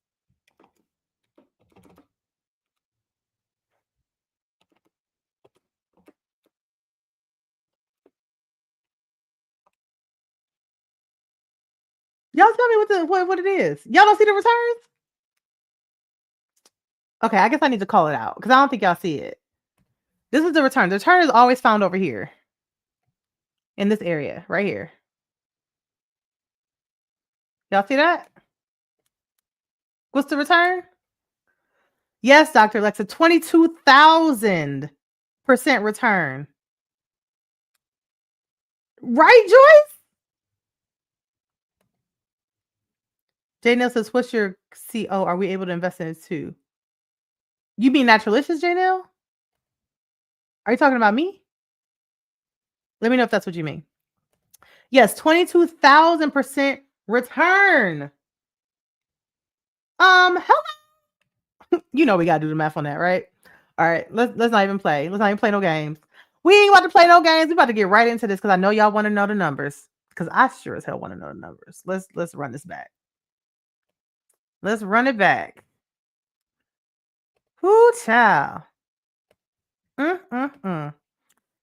Y'all tell me what it is. Y'all don't see the returns? Okay, I guess I need to call it out because I don't think y'all see it. This is the return. The return is always found over here in this area right here. Y'all see that? What's the return? Yes, Dr. Alexa, 22,000% return. Right, Joyce? J Nail says, what's your CO? Are we able to invest in it too? You mean Naturalicious, J Nail? Are you talking about me? Let me know if that's what you mean. Yes, 22,000% return. Hello. You know we gotta do the math on that, right? All right, let's not even play. Let's not even play no games. We ain't about to play no games. We about to get right into this because I know y'all want to know the numbers. Because I sure as hell want to know the numbers. Let's run this back. Let's run it back. Whoo, child.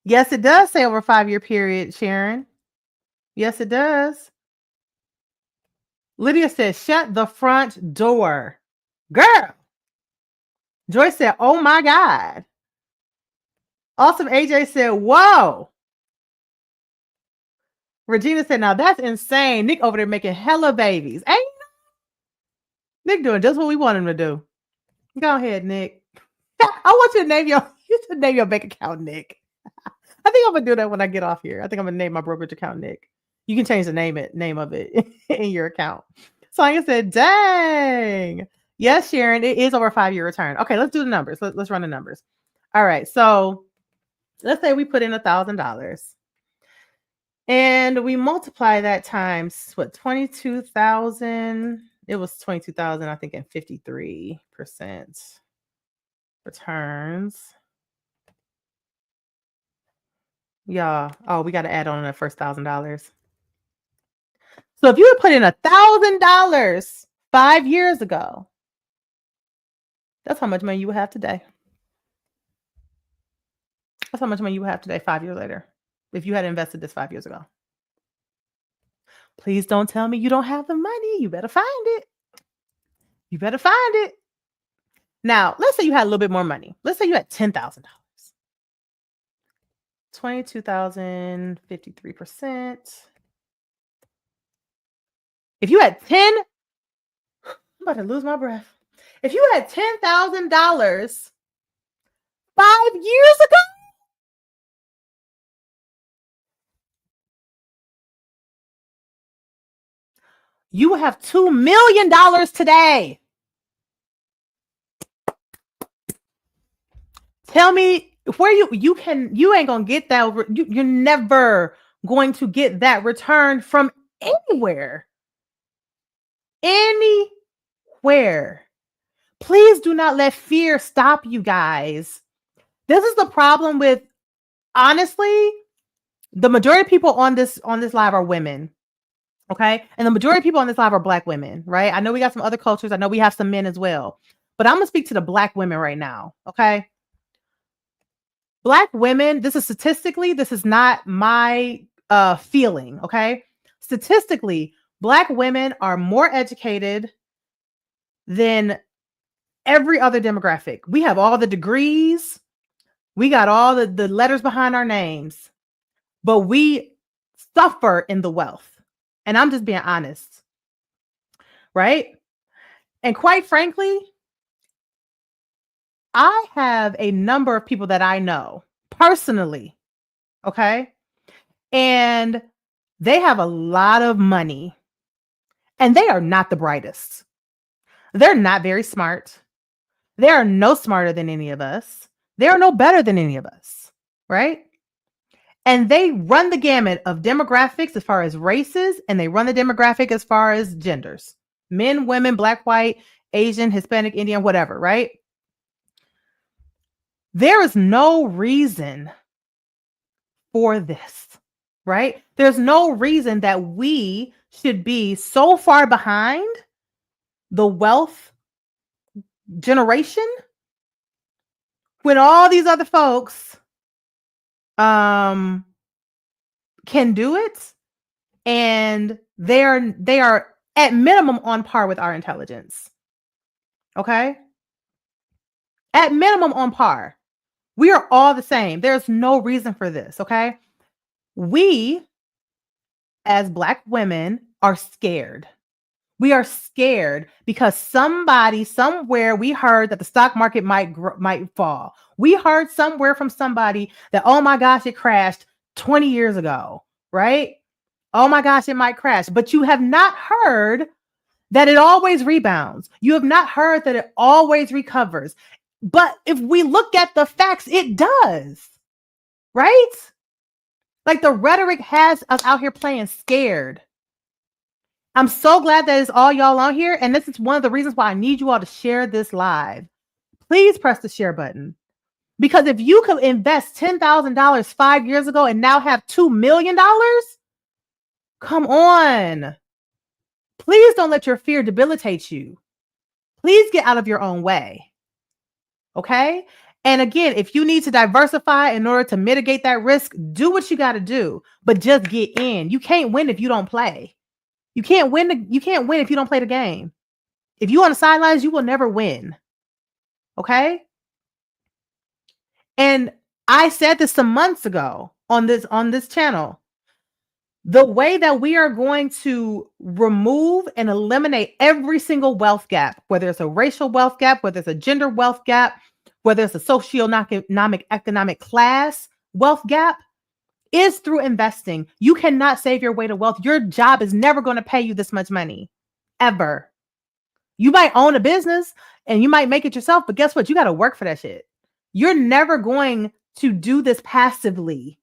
Yes, it does say over a 5-year period, Sharon. Yes, it does. Lydia says, shut the front door. Girl. Joyce said, oh my God. Awesome AJ said, whoa. Regina said, now that's insane. Nick over there making hella babies. Ain't Nick doing just what we want him to do. Go ahead, Nick. I want you to name your bank account, Nick. I think I'm gonna do that when I get off here. I think I'm gonna name my brokerage account Nick. You can change the name of it in your account. Sonia said, dang. Yes, Sharon, it is over a 5-year return. Okay, let's do the numbers. Let's run the numbers. All right, so let's say we put in $1,000 and we multiply that times what, 22,000. It was 22,000, I think, and 53% returns. Yeah. Oh, we got to add on that first $1,000. So if you had put in $1,000 5 years ago, that's how much money you would have today. That's how much money you would have today 5 years later if you had invested this 5 years ago. Please don't tell me you don't have the money. You better find it. You better find it. Now, let's say you had a little bit more money. Let's say you had $10,000. 22,000, 53%. If you had I'm about to lose my breath. If you had $10,000 5 years ago, you would have $2 million today. Tell me where you ain't gonna get that. You're never going to get that return from anywhere. Anywhere. Please do not let fear stop you guys. This is the problem with, honestly, the majority of people on this live are women. Okay. And the majority of people on this live are Black women, right? I know we got some other cultures. I know we have some men as well, but I'm going to speak to the Black women right now. Okay. Black women, this is not my feeling. Okay. Statistically, Black women are more educated than every other demographic. We have all the degrees. We got all the letters behind our names, but we suffer in the wealth. And I'm just being honest, right? And quite frankly, I have a number of people that I know personally, okay? And they have a lot of money and they are not the brightest. They're not very smart. They are no smarter than any of us. They are no better than any of us, right? And they run the gamut of demographics as far as races, and they run the demographic as far as genders. Men, women, Black, white, Asian, Hispanic, Indian, whatever, right? There is no reason for this, right? There's no reason that we should be so far behind the wealth generation when all these other folks can do it, and they are at minimum on par with our intelligence. Okay? At minimum on par. We are all the same. There's no reason for this, okay? We as Black women are scared. We are scared because somebody somewhere, we heard that the stock market might fall. We heard somewhere from somebody that, oh my gosh, it crashed 20 years ago, right? Oh my gosh, it might crash. But you have not heard that it always rebounds. You have not heard that it always recovers. But if we look at the facts, it does, right? Like the rhetoric has us out here playing scared. I'm so glad that it's all y'all on here. And this is one of the reasons why I need you all to share this live. Please press the share button. Because if you could invest $10,000 5 years ago and now have $2 million, come on. Please don't let your fear debilitate you. Please get out of your own way. Okay? And again, if you need to diversify in order to mitigate that risk, do what you got to do, but just get in. You can't win if you don't play. You can't win if you don't play the game. If you on the sidelines, you will never win. Okay? And I said this some months ago on this channel. The way that we are going to remove and eliminate every single wealth gap, whether it's a racial wealth gap, whether it's a gender wealth gap, whether it's a socioeconomic economic class wealth gap, is through investing. You cannot save your way to wealth. Your job is never going to pay you this much money, ever. You might own a business and you might make it yourself, but guess what? You got to work for that shit. You're never going to do this passively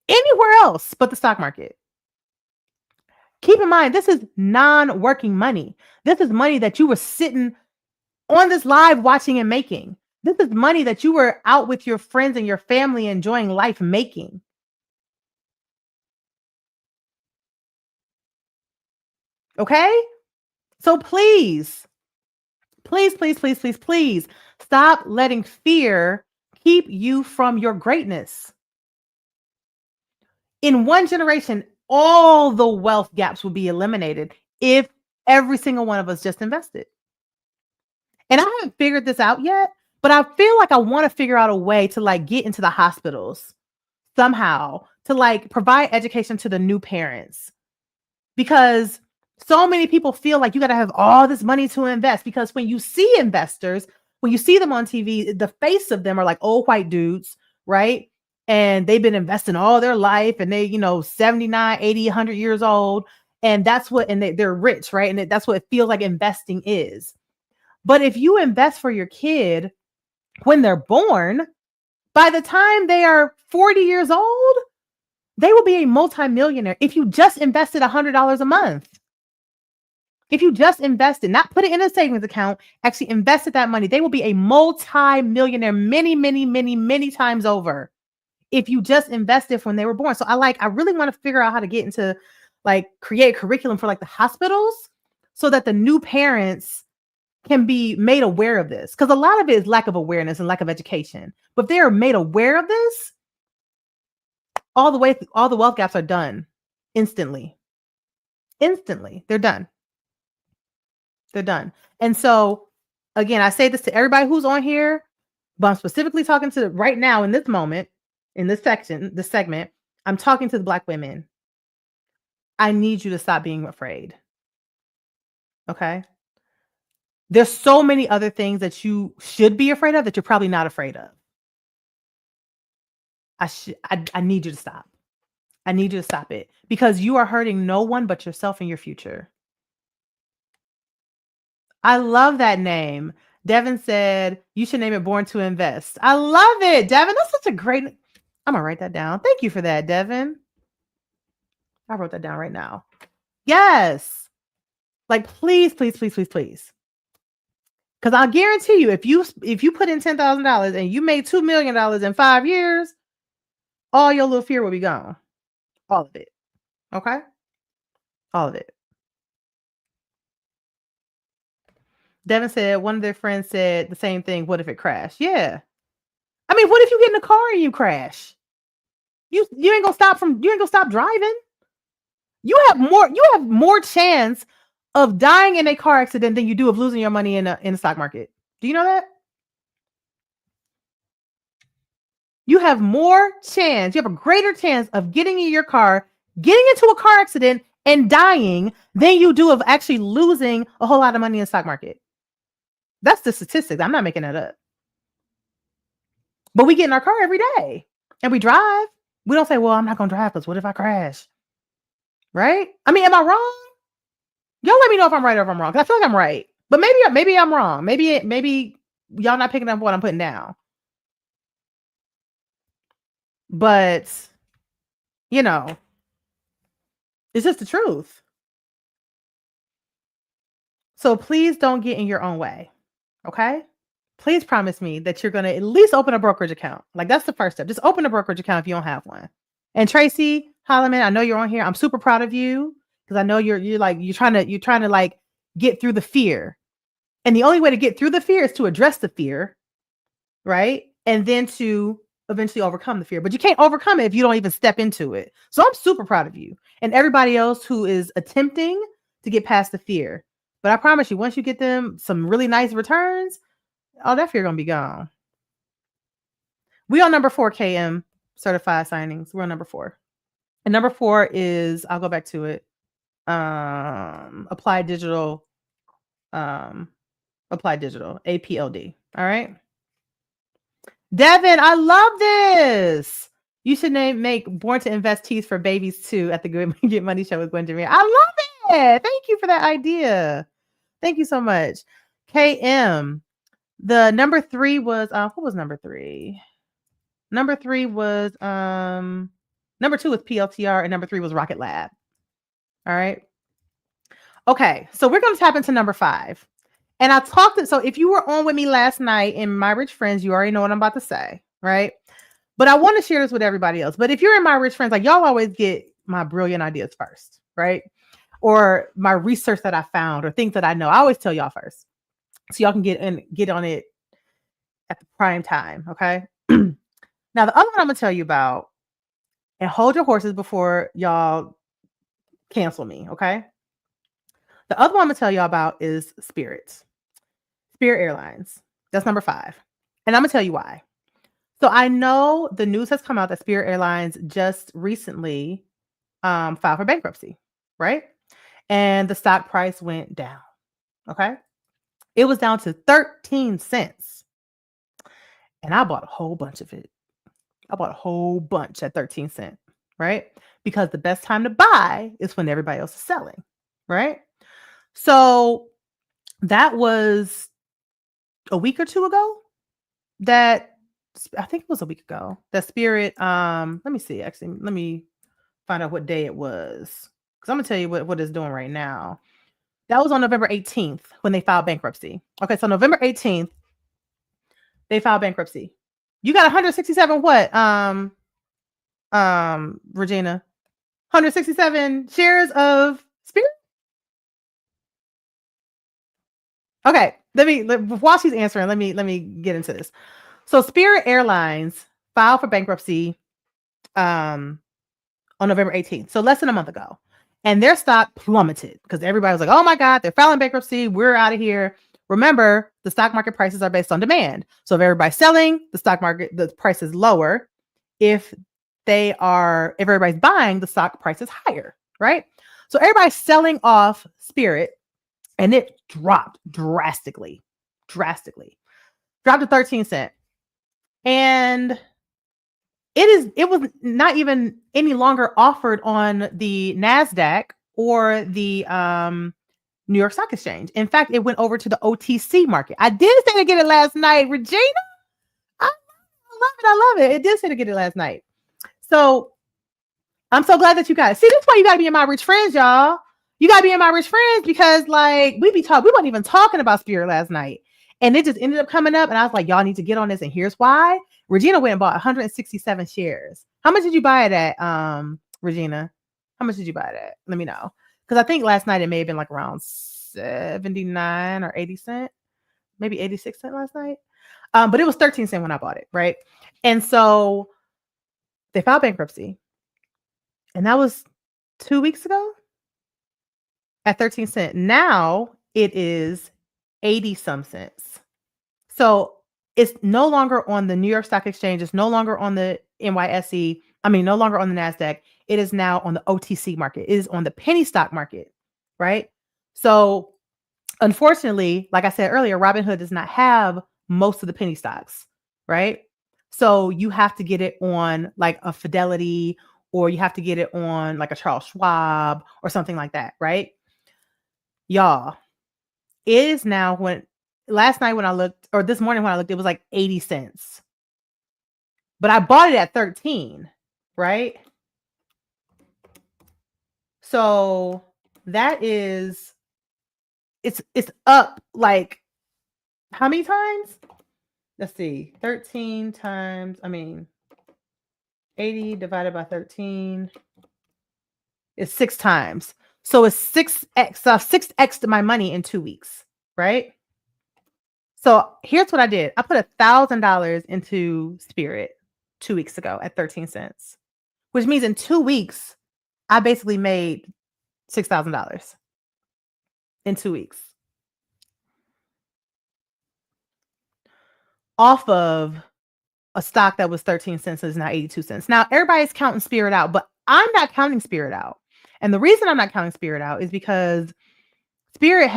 anywhere else but the stock market. Keep in mind, this is non-working money. This is money that you were sitting on this live watching and making. This is money that you were out with your friends and your family enjoying life making. Okay? So please stop letting fear keep you from your greatness. In one generation, all the wealth gaps will be eliminated if every single one of us just invested. And I haven't figured this out yet, but I feel like I want to figure out a way to like get into the hospitals somehow to like provide education to the new parents, because so many people feel like you got to have all this money to invest, because when you see investors, when you see them on TV, the face of them are like old white dudes, right? And they've been investing all their life and they, 79, 80, 100 years old. And that's what, and they're rich, right? And that's what it feels like investing is. But if you invest for your kid when they're born, by the time they are 40 years old, they will be a multimillionaire if you just invested $100 a month. If you just invested, not put it in a savings account, actually invested that money, they will be a multi-millionaire many times over if you just invested when they were born. So I really want to figure out how to get into like create a curriculum for like the hospitals so that the new parents can be made aware of this. Because a lot of it is lack of awareness and lack of education. But if they are made aware of this, all the wealth gaps are done instantly. Instantly, they're done. They're done. And so, again, I say this to everybody who's on here, but I'm specifically talking to right now in this moment, in this section, this segment, I'm talking to the Black women. I need you to stop being afraid. Okay? There's so many other things that you should be afraid of that you're probably not afraid of. I need you to stop. I need you to stop it because you are hurting no one but yourself and your future. I love that name. Devin said, you should name it Born to Invest. I love it, Devin. That's such a great, I'm going to write that down. Thank you for that, Devin. I wrote that down right now. Yes. Like, please. Because I'll guarantee you, if you put in $10,000 and you made $2 million in 5 years, all your little fear will be gone. All of it. Okay? All of it. Devin said one of their friends said the same thing. What if it crashed? Yeah. I mean, what if you get in the car and you crash? You ain't gonna stop driving. You have more chance of dying in a car accident than you do of losing your money in the stock market. Do you know that? You have more chance. You have a greater chance of getting in your car, getting into a car accident and dying than you do of actually losing a whole lot of money in the stock market. That's the statistics. I'm not making that up. But we get in our car every day and we drive. We don't say, well, I'm not going to drive because what if I crash? Right? I mean, am I wrong? Y'all let me know if I'm right or if I'm wrong. Because I feel like I'm right. But maybe I'm wrong. Maybe y'all not picking up what I'm putting down. But, it's just the truth. So please don't get in your own way. Okay? Please promise me that you're going to at least open a brokerage account. Like that's the first step. Just open a brokerage account if you don't have one. And Tracy Holloman, I know you're on here. I'm super proud of you because I know you're trying to like get through the fear. And the only way to get through the fear is to address the fear, right? And then to eventually overcome the fear. But you can't overcome it if you don't even step into it. So I'm super proud of you and everybody else who is attempting to get past the fear. But I promise you, once you get them some really nice returns, all that fear gonna be gone. We on number 4 KM certified signings. We're on number 4. And number 4 is, I'll go back to it. Applied Digital, APLD. All right. Devin, I love this. You should make Born to Invest tees for babies too at the Get Money Show with Gwen Jamir. I love Yeah, thank you for that idea. Thank you so much. KM. The number 3 was what was number 3? Number 3 was number 2 was PLTR and number 3 was Rocket Lab. All right. Okay, so we're going to tap into number 5. And I talked so if you were on with me last night in My Rich Friends, you already know what I'm about to say, right? But I want to share this with everybody else. But if you're in My Rich Friends, like y'all always get my brilliant ideas first, right? Or my research that I found or things that I know. I always tell y'all first. So y'all can get on it at the prime time, okay? Now, the other one I'm going to tell you about, and hold your horses before y'all cancel me, okay? The other one I'm going to tell y'all about is Spirit Airlines. That's number 5. And I'm going to tell you why. So I know the news has come out that Spirit Airlines just recently filed for bankruptcy, right? And the stock price went down, okay? It was down to 13 cents. And I bought a whole bunch of it. I bought a whole bunch at 13 cents, right? Because the best time to buy is when everybody else is selling, right? So that was a week or two ago that I think it was a week ago that Spirit, let me see, actually, let me find out what day it was. Because I'm going to tell you what it's doing right now. That was on November 18th when they filed bankruptcy. Okay, so November 18th, they filed bankruptcy. You got 167 what? Regina, 167 shares of Spirit. Okay, while she's answering, let me get into this. So Spirit Airlines filed for bankruptcy on November 18th, so less than a month ago. And their stock plummeted because everybody was like, oh my God, they're filing bankruptcy. We're out of here. Remember, the stock market prices are based on demand. So if everybody's selling, the price is lower. If everybody's buying, the stock price is higher, right? So everybody's selling off Spirit and it dropped drastically, dropped to 13 cents. And it was not even any longer offered on the NASDAQ or the New York Stock Exchange. In fact, it went over to the OTC market. I did say to get it last night, Regina. I love it. It did say to get it last night. So I'm so glad that you got it. See, that's why you got to be in My Rich Friends, y'all. You got to be in My Rich Friends because like we weren't even talking about Spirit last night. And it just ended up coming up. And I was like, y'all need to get on this. And here's why. Regina went and bought 167 shares. How much did you buy it at, Regina? How much did you buy it at? Let me know. Because I think last night it may have been like around 79 or 80 cents. Maybe 86 cents last night. But it was 13 cents when I bought it, right? And so they filed bankruptcy. And that was 2 weeks ago at 13 cents. Now it is 80 some cents. So it's no longer on the New York Stock Exchange. It's no longer on the NYSE. No longer on the NASDAQ. It is now on the OTC market. It is on the penny stock market, right? So unfortunately, like I said earlier, Robinhood does not have most of the penny stocks, right? So you have to get it on like a Fidelity or you have to get it on like a Charles Schwab or something like that, right? Y'all, it is now last night when I looked, or this morning when I looked, it was like 80 cents. But I bought it at 13, right? So that is, it's up like how many times? Let's see, 13 times, 80 divided by 13 is 6 times. So it's 6x, so 6x my money in 2 weeks, right? So here's what I did. I put $1,000 into Spirit 2 weeks ago at 13 cents, which means in 2 weeks, I basically made $6,000 in 2 weeks off of a stock that was 13 cents is now 82 cents. Now everybody's counting Spirit out, but I'm not counting Spirit out. And the reason I'm not counting Spirit out is because Spirit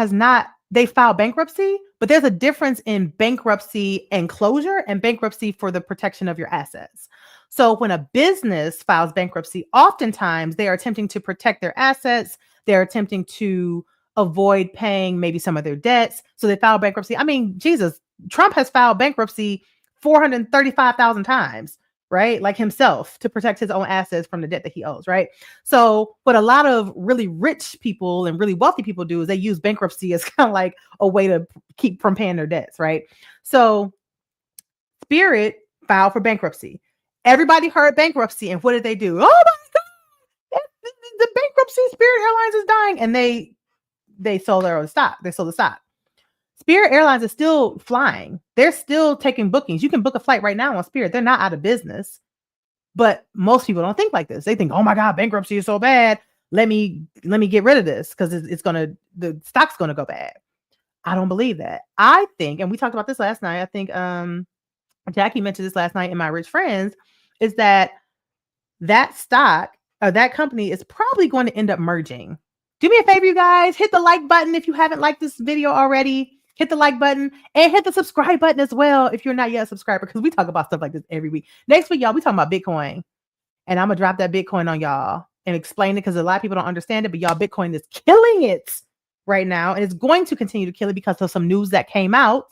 they filed bankruptcy, but there's a difference in bankruptcy and closure and bankruptcy for the protection of your assets. So when a business files bankruptcy, oftentimes they are attempting to protect their assets. They're attempting to avoid paying maybe some of their debts. So they file bankruptcy. I mean, Jesus, Trump has filed bankruptcy 435,000 times, right? Like himself, to protect his own assets from the debt that he owes, right? So what a lot of really rich people and really wealthy people do is they use bankruptcy as kind of like a way to keep from paying their debts, right? So Spirit filed for bankruptcy. Everybody heard bankruptcy, and what did they do? Oh my God, the bankruptcy, Spirit Airlines is dying. And they sold their own stock. They sold the stock. Spirit Airlines is still flying. They're still taking bookings. You can book a flight right now on Spirit. They're not out of business. But most people don't think like this. They think, oh my God, bankruptcy is so bad. Let me get rid of this because the stock's gonna go bad. I don't believe that. I think, and we talked about this last night. I think Jackie mentioned this last night in My Rich Friends, is that stock or that company is probably going to end up merging. Do me a favor, you guys, hit the like button if you haven't liked this video already. Hit the like button and hit the subscribe button as well if you're not yet a subscriber, because we talk about stuff like this every week. Next week, y'all, we talking about Bitcoin. And I'm going to drop that Bitcoin on y'all and explain it because a lot of people don't understand it, but y'all, Bitcoin is killing it right now. And it's going to continue to kill it because of some news that came out.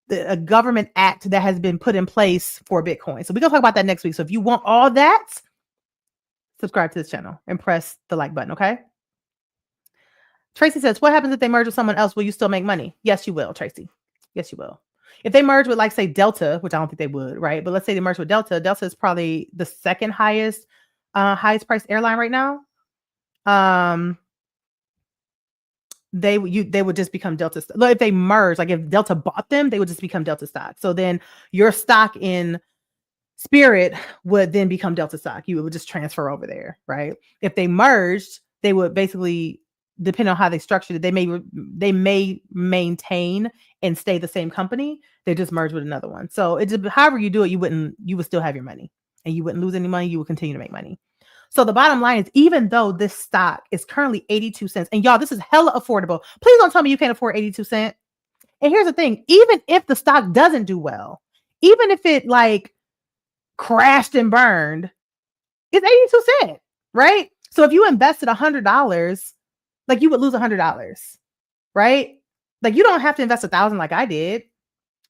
A government act that has been put in place for Bitcoin. So we're going to talk about that next week. So if you want all that, subscribe to this channel and press the like button, okay? Tracy says, what happens if they merge with someone else? Will you still make money? Yes, you will, Tracy. Yes, you will. If they merge with, like, say, Delta, which I don't think they would, right? But let's say they merge with Delta. Delta is probably the second highest priced airline right now. They would just become Delta. If they merge, like if Delta bought them, they would just become Delta stock. So then your stock in Spirit would then become Delta stock. You would just transfer over there, right? If they merged, they would basically, depending on how they structured it, they may maintain and stay the same company. They just merge with another one. So it just, however you do it, you would still have your money and you wouldn't lose any money. You would continue to make money. So the bottom line is, even though this stock is currently 82 cents, and y'all, this is hella affordable. Please don't tell me you can't afford 82 cents. And here's the thing, even if the stock doesn't do well, even if it like crashed and burned, it's 82 cents, right? So if you invested $100, like you would lose $100, right? Like you don't have to invest 1,000 like I did.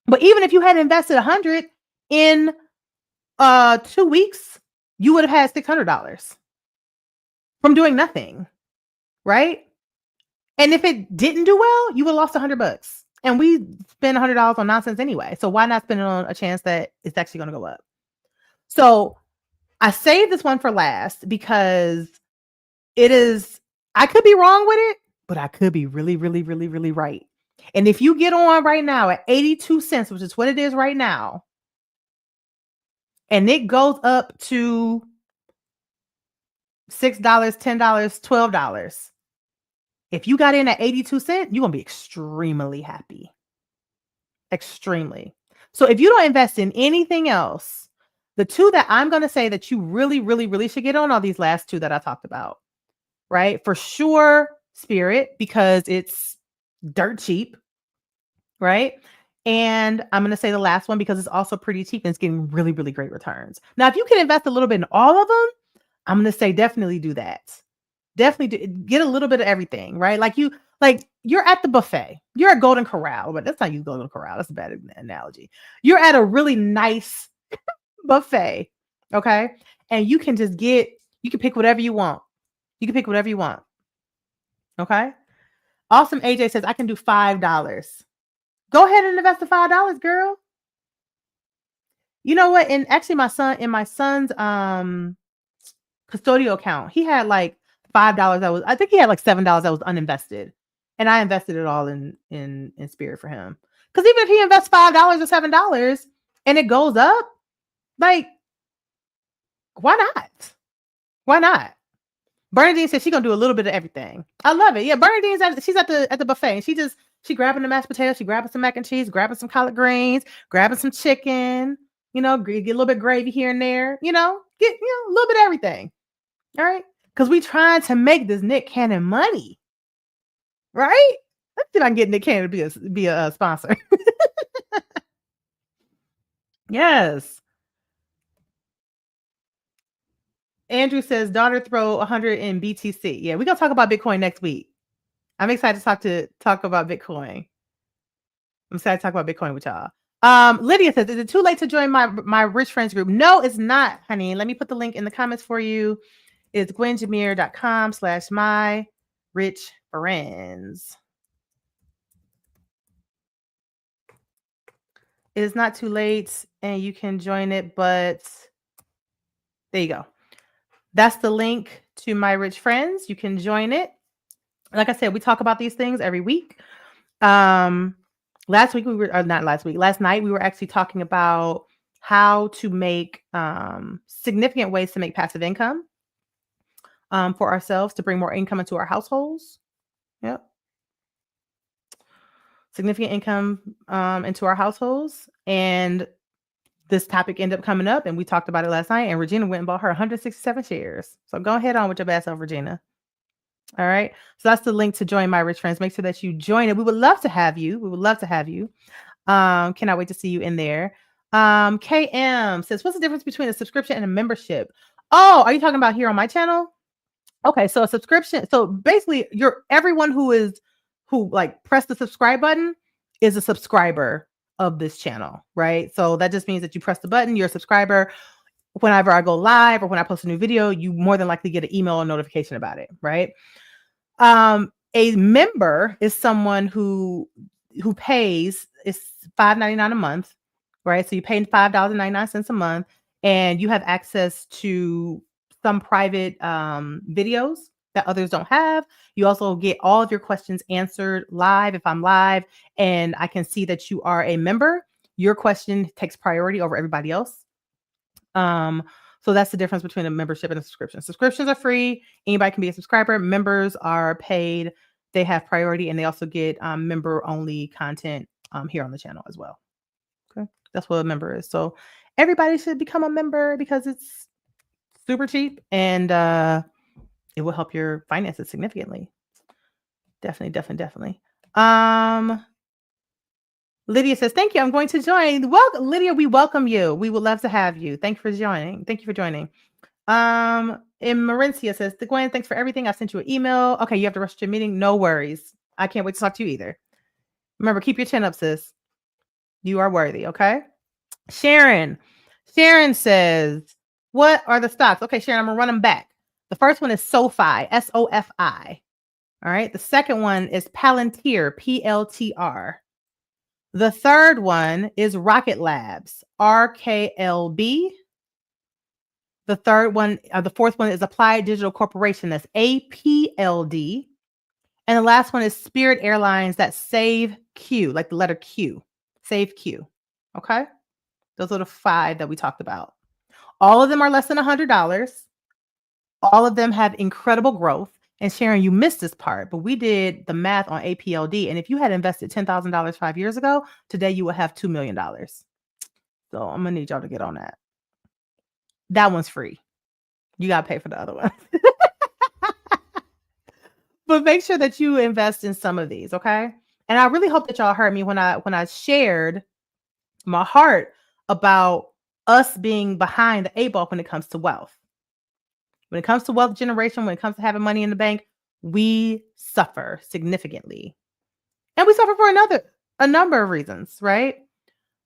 But even if you had invested 100 in 2 weeks, you would have had $600 from doing nothing, right? And if it didn't do well, you would have lost $100. And we spend $100 on nonsense anyway. So why not spend it on a chance that it's actually going to go up? So I saved this one for last because I could be wrong with it, but I could be really, really, really, really right. And if you get on right now at 82 cents, which is what it is right now, and it goes up to $6, $10, $12. If you got in at 82 cents, you're going to be extremely happy. Extremely. So if you don't invest in anything else, the two that I'm going to say that you really, really, really should get on are these last two that I talked about, right? For sure, Spirit, because it's dirt cheap, right? And I'm going to say the last one because it's also pretty cheap and it's getting really, really great returns. Now, if you can invest a little bit in all of them, I'm going to say definitely do that. Definitely get a little bit of everything, right? Like you're at the buffet. You're at Golden Corral, but that's not you Golden Corral. That's a bad analogy. You're at a really nice buffet, okay? And you can just you can pick whatever you want. You can pick whatever you want, okay? Awesome AJ says, I can do $5. Go ahead and invest the $5, girl. You know what? And actually my son's custodial account, he had like $5 I think he had like $7 that was uninvested. And I invested it all in Spirit for him. Because even if he invests $5 or $7 and it goes up, like, why not? Why not? Bernadine said she's gonna do a little bit of everything. I love it. Yeah, Bernadine's she's at the buffet and she grabbing the mashed potatoes, she grabbing some mac and cheese, grabbing some collard greens, grabbing some chicken, get a little bit of gravy here and there, get a little bit of everything. All right. Because we trying to make this Nick Cannon money. Right? Let's see if I can get Nick Cannon to be a sponsor. Yes. Andrew says, daughter throw 100 in BTC. Yeah, we're gonna talk about Bitcoin next week. I'm excited to talk about Bitcoin. I'm excited to talk about Bitcoin with y'all. Lydia says, is it too late to join my rich friends group? No, it's not, honey. Let me put the link in the comments for you. It's gwenjameer.com/myrichfriends. It is not too late and you can join it, but there you go. That's the link to My Rich Friends. You can join it. Like I said, we talk about these things every week. Last night we were actually talking about how to make significant ways to make passive income for ourselves, to bring more income into our households. Yep. Significant income into our households. And this topic ended up coming up and we talked about it last night, and Regina went and bought her 167 shares. So go ahead on with your bad self, Regina. All right. So that's the link to join My Rich Friends. Make sure that you join it. We would love to have you. Cannot wait to see you in there. KM says, what's the difference between a subscription and a membership? Oh, are you talking about here on my channel? Okay. So a subscription. So basically everyone who like press the subscribe button is a subscriber of this channel, right? So that just means that you press the button, you're a subscriber. Whenever I go live or when I post a new video, you more than likely get an email or notification about it, right? A member is someone who pays is $5.99 a month, right? So you pay $5.99 a month, and you have access to some private videos that others don't have. You also get all of your questions answered live if I'm live, and I can see that you are a member. Your question takes priority over everybody else. So that's the difference between a membership and a subscription. Subscriptions are free. Anybody can be a subscriber. Members are paid. They have priority, and they also get member-only content here on the channel as well. Okay, that's what a member is. So everybody should become a member because it's super cheap and it will help your finances significantly. Definitely. Lydia says, thank you. I'm going to join. Welcome, Lydia. We welcome you. We would love to have you. Thank you for joining. And Marincia says, Gwen, thanks for everything. I sent you an email. Okay, you have to rush to your meeting. No worries. I can't wait to talk to you either. Remember, keep your chin up, sis. You are worthy, okay? Sharon says, what are the stocks? Okay, Sharon, I'm going to run them back. The first one is SoFi, SOFI. All right. The second one is Palantir, PLTR. The third one is Rocket Labs, RKLB. The fourth one is Applied Digital Corporation, that's APLD. And the last one is Spirit Airlines, that's SaveQ, like the letter Q, SaveQ. Okay. Those are the 5 that we talked about. All of them are less than $100. All of them have incredible growth. And Sharon, you missed this part, but we did the math on APLD. And if you had invested $10,000 5 years ago, today you would have $2 million. So I'm going to need y'all to get on that. That one's free. You got to pay for the other one. But make sure that you invest in some of these, okay? And I really hope that y'all heard me when I shared my heart about us being behind the 8 ball when it comes to wealth. When it comes to wealth generation, when it comes to having money in the bank, we suffer significantly. And we suffer for a number of reasons, right?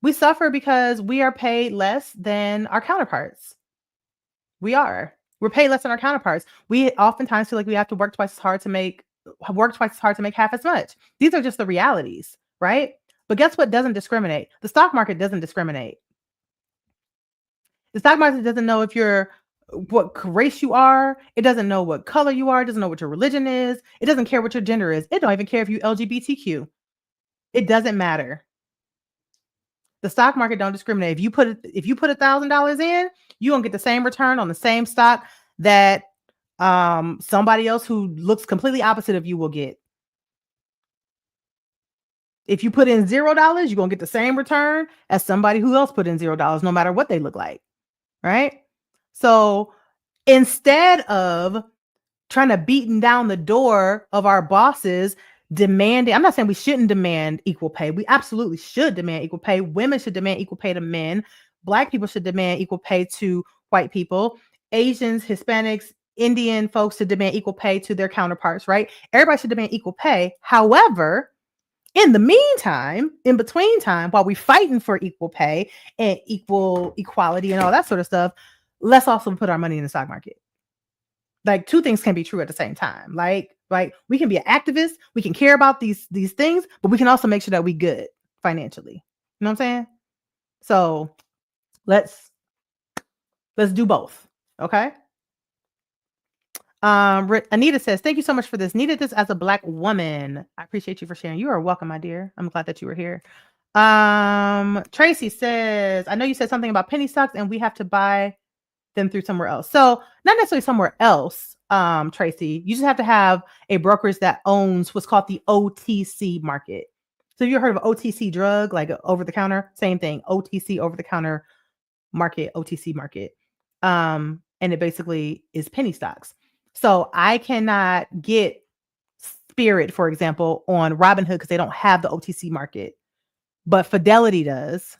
We suffer because we are paid less than our counterparts. We're paid less than our counterparts. We oftentimes feel like we have to work twice as hard to make half as much. These are just the realities, right? But guess what doesn't discriminate? The stock market doesn't discriminate. The stock market doesn't know what race you are. It doesn't know what color you are. It doesn't know what your religion is. It doesn't care what your gender is. It don't even care if you LGBTQ. It doesn't matter. The stock market don't discriminate. If you put $1,000 in, you don't get the same return on the same stock that somebody else who looks completely opposite of you will get. If you put in $0, you're going to get the same return as somebody who else put in $0, no matter what they look like. Right? So instead of trying to beating down the door of our bosses, demanding, I'm not saying we shouldn't demand equal pay. We absolutely should demand equal pay. Women should demand equal pay to men. Black people should demand equal pay to white people. Asians, Hispanics, Indian folks to demand equal pay to their counterparts, right? Everybody should demand equal pay. However, in the meantime, in between time, while we're fighting for equal pay and equal equality and all that sort of stuff, let's also put our money in the stock market. Like, two things can be true at the same time. Like we can be an activist, we can care about these things, but we can also make sure that we good financially. You know what I'm saying? So let's do both. Okay. Anita says, thank you so much for this. Needed this as a Black woman. I appreciate you for sharing. You are welcome, my dear. I'm glad that you were here. Tracy says, I know you said something about penny stocks and we have to buy them through somewhere else. So not necessarily somewhere else, Tracy. You just have to have a brokerage that owns what's called the OTC market. So have you heard of OTC drug, like over the counter? Same thing, OTC, over the counter market, OTC market. And it basically is penny stocks. So I cannot get Spirit, for example, on Robinhood because they don't have the OTC market, but Fidelity does.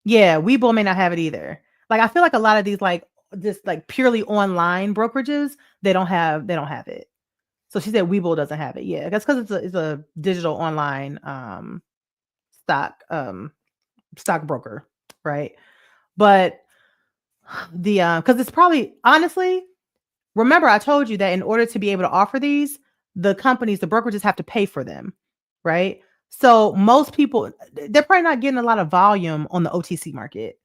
Yeah, Webull may not have it either. Like, I feel like a lot of these, like, just like purely online brokerages, they don't have it. So she said Webull doesn't have it. Yeah, that's because it's a digital online stock broker, right? But the because it's probably, honestly, remember I told you that in order to be able to offer these, the brokerages have to pay for them, right? So most people, they're probably not getting a lot of volume on the OTC market.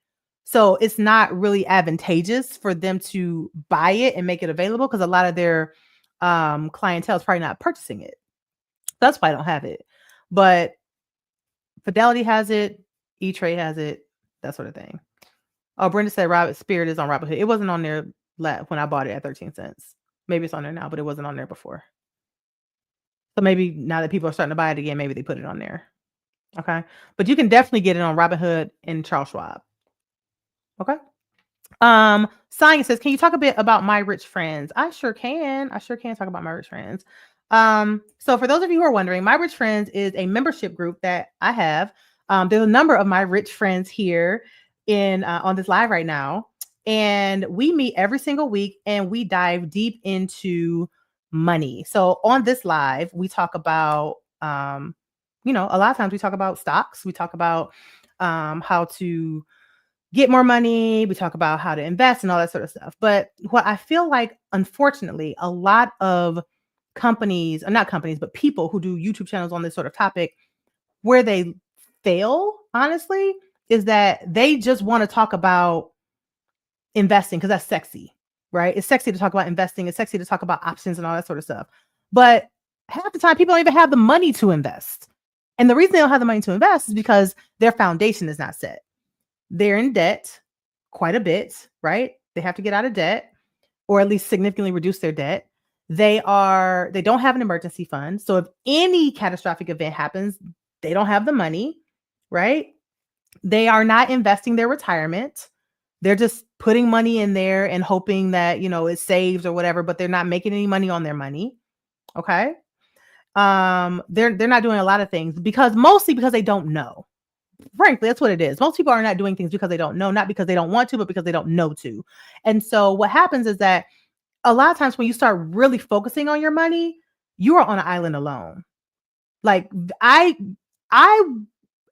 So it's not really advantageous for them to buy it and make it available because a lot of their clientele is probably not purchasing it. That's why I don't have it. But Fidelity has it, E-Trade has it, that sort of thing. Oh, Brenda said Spirit is on Robinhood. It wasn't on there when I bought it at 13 cents. Maybe it's on there now, but it wasn't on there before. So maybe now that people are starting to buy it again, maybe they put it on there. Okay. But you can definitely get it on Robinhood and Charles Schwab. Okay. Sonia says, can you talk a bit about My Rich Friends? I sure can talk about My Rich Friends. So for those of you who are wondering, My Rich Friends is a membership group that I have. There's a number of my rich friends here on this live right now. And we meet every single week and we dive deep into money. So on this live, we talk about, a lot of times we talk about stocks. We talk about how to get more money. We talk about how to invest and all that sort of stuff. But what I feel like, unfortunately, a lot of companies, or not companies, but people who do YouTube channels on this sort of topic, where they fail, honestly, is that they just want to talk about investing because that's sexy, right? It's sexy to talk about investing. It's sexy to talk about options and all that sort of stuff. But half the time, people don't even have the money to invest. And the reason they don't have the money to invest is because their foundation is not set. They're in debt quite a bit, right? They have to get out of debt or at least significantly reduce their debt. They don't have an emergency fund. So if any catastrophic event happens, they don't have the money, right? They are not investing their retirement. They're just putting money in there and hoping that, it saves or whatever, but they're not making any money on their money. Okay. They're not doing a lot of things mostly because they don't know. Frankly, that's what it is. Most people are not doing things because they don't know, not because they don't want to, but because they don't know to. And so what happens is that a lot of times when you start really focusing on your money, you are on an island alone. Like I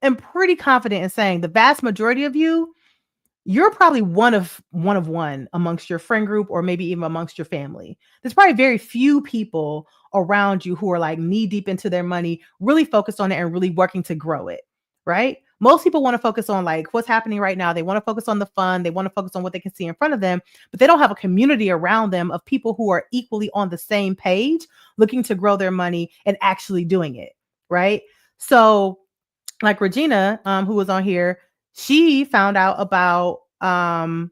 am pretty confident in saying the vast majority of you're probably one of one amongst your friend group or maybe even amongst your family. There's probably very few people around you who are like knee deep into their money, really focused on it and really working to grow it, right? Most people want to focus on like what's happening right now. They want to focus on the fun. They want to focus on what they can see in front of them, but they don't have a community around them of people who are equally on the same page, looking to grow their money and actually doing it, right? So like Regina, who was on here, she found out about about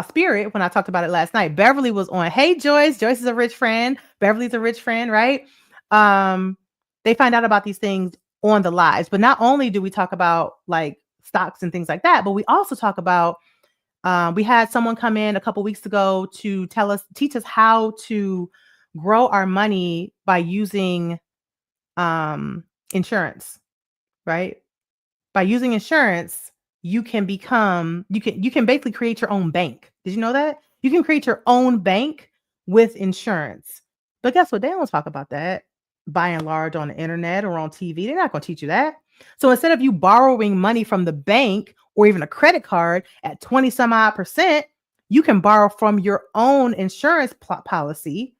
Spirit when I talked about it last night. Beverly was on. Hey, Joyce. Joyce is a rich friend. Beverly's a rich friend, right? They find out about these things on the lives. But not only do we talk about like stocks and things like that, but we also talk about, we had someone come in a couple weeks ago to teach us how to grow our money by using insurance, right? By using insurance, you can basically create your own bank. Did you know that? You can create your own bank with insurance. But guess what? They don't talk about that by and large on the internet or on TV. They're not going to teach you that. So instead of you borrowing money from the bank or even a credit card at 20 some odd percent, you can borrow from your own insurance policy,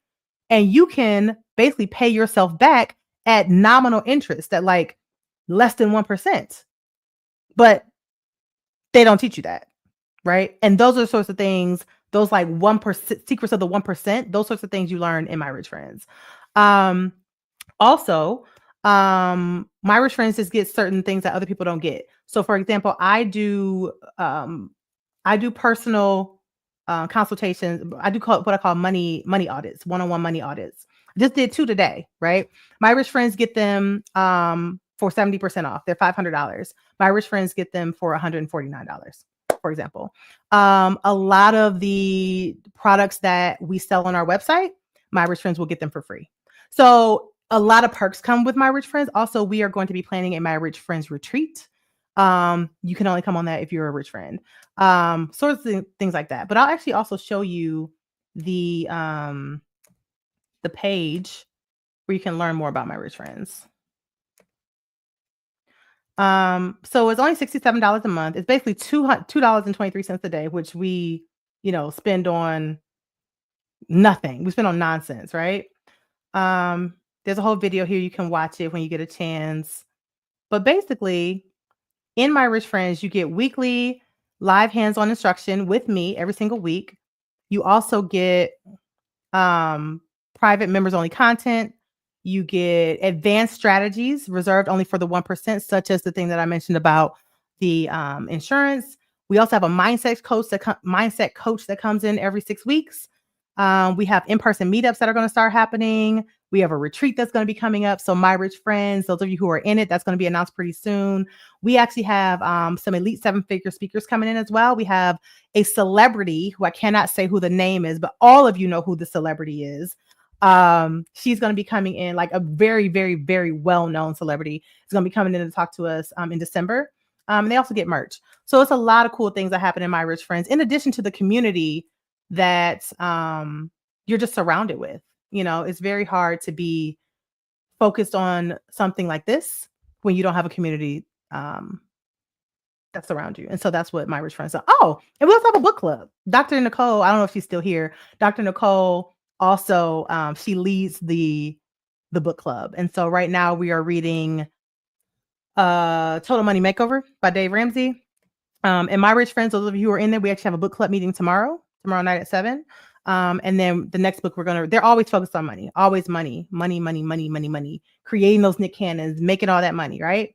and you can basically pay yourself back at nominal interest at like less than 1%. But they don't teach you that, right? And those are the sorts of things, those like 1% secrets of the 1%, those sorts of things you learn in My Rich Friends. Also, My Rich Friends just get certain things that other people don't get. So for example, I do personal consultations. I do what I call money audits, one-on-one money audits. Just did 2 today, right? My Rich Friends get them for 70% off. They're $500. My Rich Friends get them for $149, for example. A lot of the products that we sell on our website, My Rich Friends will get them for free. So a lot of perks come with My Rich Friends. Also, we are going to be planning a My Rich Friends retreat. You can only come on that if you're a rich friend. Sorts of things like that. But I'll actually also show you the page where you can learn more about My Rich Friends. So it's only $67 a month. It's basically $2.23 a day, which we, spend on nothing. We spend on nonsense, right? There's a whole video here. You can watch it when you get a chance. But basically, in My Rich Friends, you get weekly live hands-on instruction with me every single week. You also get private members-only content. You get advanced strategies reserved only for the 1%, such as the thing that I mentioned about the insurance. We also have a mindset coach that comes in every 6 weeks. We have in-person meetups that are going to start happening. We have a retreat that's going to be coming up. So My Rich Friends, those of you who are in it, that's going to be announced pretty soon. We actually have some elite 7-figure speakers coming in as well. We have a celebrity who I cannot say who the name is, but all of you know who the celebrity is. She's going to be coming in, like a very, very, very well-known celebrity. Is going to be coming in to talk to us in December. And they also get merch. So it's a lot of cool things that happen in My Rich Friends, in addition to the community that you're just surrounded with. It's very hard to be focused on something like this when you don't have a community that's around you. And so that's what My Rich Friends are. Oh, and we also have a book club. Dr. Nicole, I don't know if she's still here. Dr. Nicole also, she leads the book club. And so right now we are reading Total Money Makeover by Dave Ramsey. And My Rich Friends, those of you who are in there, we actually have a book club meeting tomorrow night at 7. And then the next book they're always focused on money, always money, creating those Nick Cannons, making all that money, right?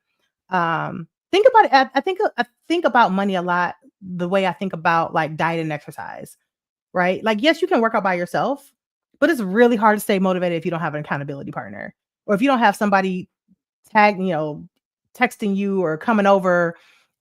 Think about it. I think about money a lot the way I think about like diet and exercise, right? Like, yes, you can work out by yourself, but it's really hard to stay motivated if you don't have an accountability partner, or if you don't have somebody texting you or coming over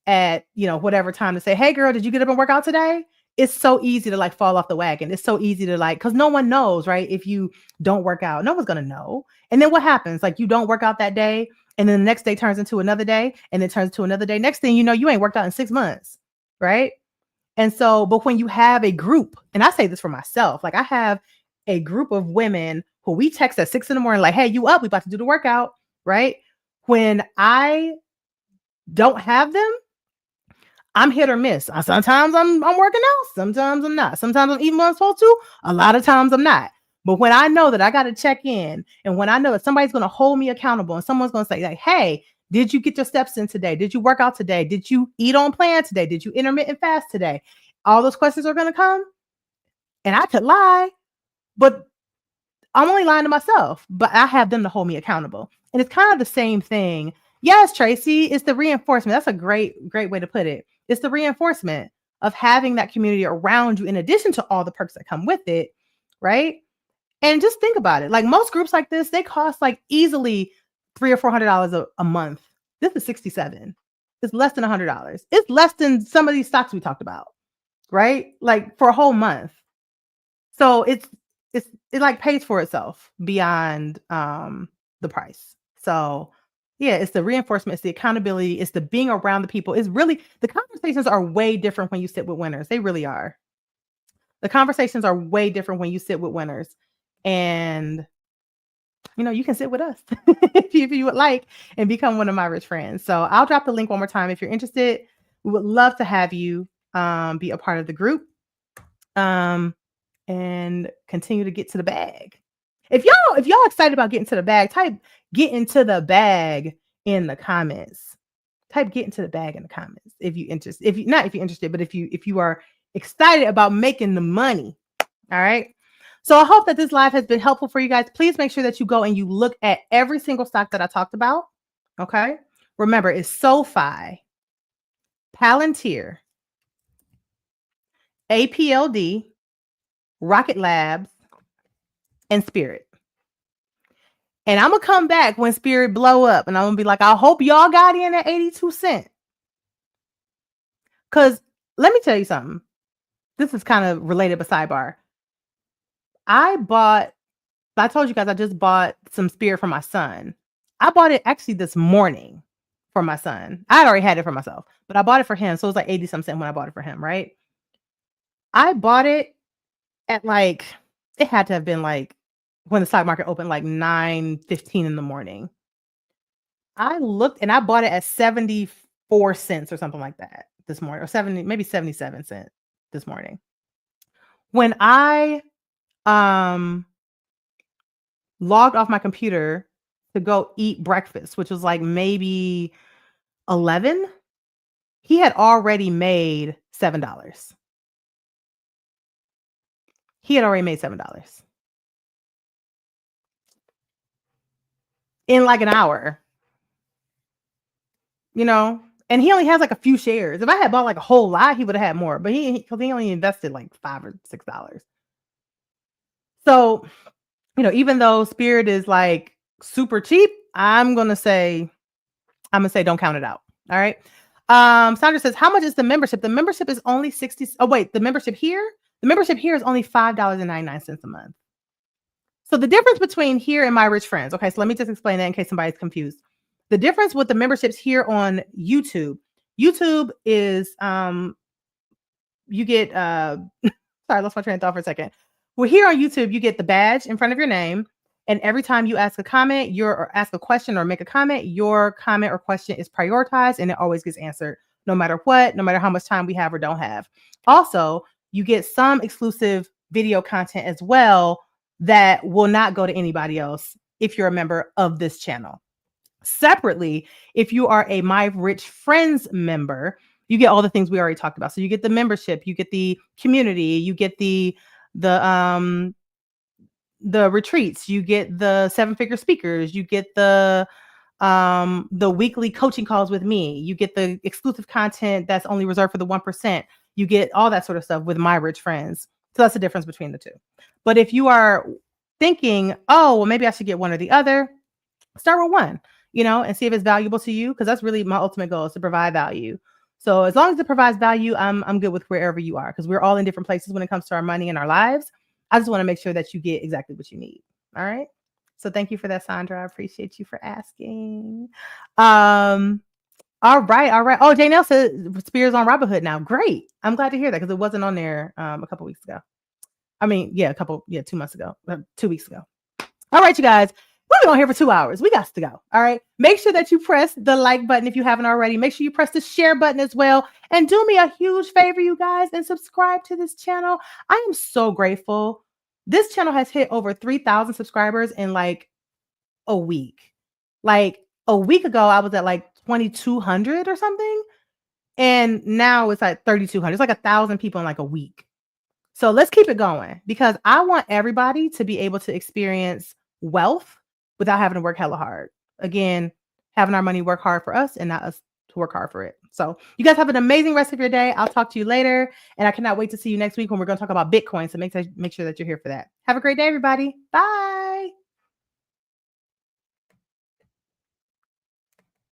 at, whatever time to say, hey girl, did you get up and work out today? It's so easy to like fall off the wagon. It's so easy to because no one knows, right? If you don't work out, no one's going to know. And then what happens? Like, you don't work out that day, and then the next day turns into another day, and then turns to another day. Next thing you know, you ain't worked out in 6 months, right? And so, but when you have a group, and I say this for myself, like I have a group of women who we text at 6 a.m, like, hey, you up? We about to do the workout, right? When I don't have them, I'm hit or miss. Sometimes I'm working out. Sometimes I'm not. Sometimes I'm eating when I'm supposed to. A lot of times I'm not. But when I know that I got to check in, and when I know that somebody's going to hold me accountable, and someone's going to say like, hey, did you get your steps in today? Did you work out today? Did you eat on plan today? Did you intermittent fast today? All those questions are going to come. And I could lie, but I'm only lying to myself, but I have them to hold me accountable. And it's kind of the same thing. Yes, Tracy, it's the reinforcement. That's a great way to put it. It's the reinforcement of having that community around you, in addition to all the perks that come with it, right? And just think about it. Like, most groups like this, they cost like easily $300 or $400 a month. This is $67. It's less than $100. It's less than some of these stocks we talked about, right? Like, for a whole month. So it like pays for itself beyond the price. So Yeah, it's the reinforcement, it's the accountability, it's the being around the people. It's really, the conversations are way different when you sit with winners. They really are. The conversations are way different when you sit with winners. And you can sit with us if you would like and become one of my rich friends. So I'll drop the link one more time if you're interested. We would love to have you be a part of the group and continue to get to the bag. If y'all excited about getting to the bag, type "get into the bag" in the comments. Type "get into the bag" in the comments if you're interested. If you're interested, but if you are excited about making the money. All right. So I hope that this live has been helpful for you guys. Please make sure that you go and you look at every single stock that I talked about. Okay. Remember, it's SoFi, Palantir, APLD, Rocket Labs, and Spirit. And I'm going to come back when Spirit blow up and I'm going to be like, I hope y'all got in at 82 cents. Because let me tell you something. This is kind of related, but sidebar. I told you guys I just bought some Spirit for my son. I bought it actually this morning for my son. I had already had it for myself, but I bought it for him. So it was like 80 some cents when I bought it for him, right? I bought it at it had to have been when the stock market opened, 9:15 in the morning. I looked and I bought it at 74 cents or something like that this morning, or maybe 77 cents this morning. When I logged off my computer to go eat breakfast, which was maybe 11, he had already made $7. He had already made $7 in an hour, and he only has a few shares. If I had bought a whole lot, he would have had more, but he only invested $5 or $6. So, even though Spirit is super cheap, I'm going to say don't count it out. All right. Sandra says, how much is the membership? The membership is only 60. Oh, wait, the membership here is only $5.99 a month. So the difference between here and My Rich Friends. Okay. So let me just explain that in case somebody's confused. The difference with the memberships here on YouTube is, you get, sorry, I lost my train of thought for a second. Well, here on YouTube, you get the badge in front of your name. And every time you ask a comment, or ask a question or make a comment, your comment or question is prioritized and it always gets answered no matter what, no matter how much time we have or don't have. Also, you get some exclusive video content as well that will not go to anybody else if you're a member of this channel. Separately, if you are a My Rich Friends member, you get all the things we already talked about. So you get the membership, you get the community, you get the retreats, you get the 7-figure speakers, you get the weekly coaching calls with me, you get the exclusive content that's only reserved for the 1%. You get all that sort of stuff with My Rich Friends. So that's the difference between the two. But if you are thinking, oh, well, maybe I should get one or the other, start with one, and see if it's valuable to you, because that's really my ultimate goal, is to provide value. So as long as it provides value, I'm good with wherever you are, because we're all in different places when it comes to our money and our lives. I just want to make sure that you get exactly what you need. All right. So thank you for that, Sandra. I appreciate you for asking. All right. Oh, Janelle said Spears on Robinhood now. Great. I'm glad to hear that, because it wasn't on there a couple weeks ago. 2 months ago, 2 weeks ago. All right, you guys. We've been on here for 2 hours. We got to go. All right. Make sure that you press the like button if you haven't already. Make sure you press the share button as well. And do me a huge favor, you guys, and subscribe to this channel. I am so grateful. This channel has hit over 3,000 subscribers in a week. A week ago, I was at 2,200 or something. And now it's 3,200. It's 1,000 people in a week. So let's keep it going, because I want everybody to be able to experience wealth without having to work hella hard. Again, having our money work hard for us and not us to work hard for it. So you guys have an amazing rest of your day. I'll talk to you later. And I cannot wait to see you next week when we're going to talk about Bitcoin. So make sure that you're here for that. Have a great day, everybody. Bye.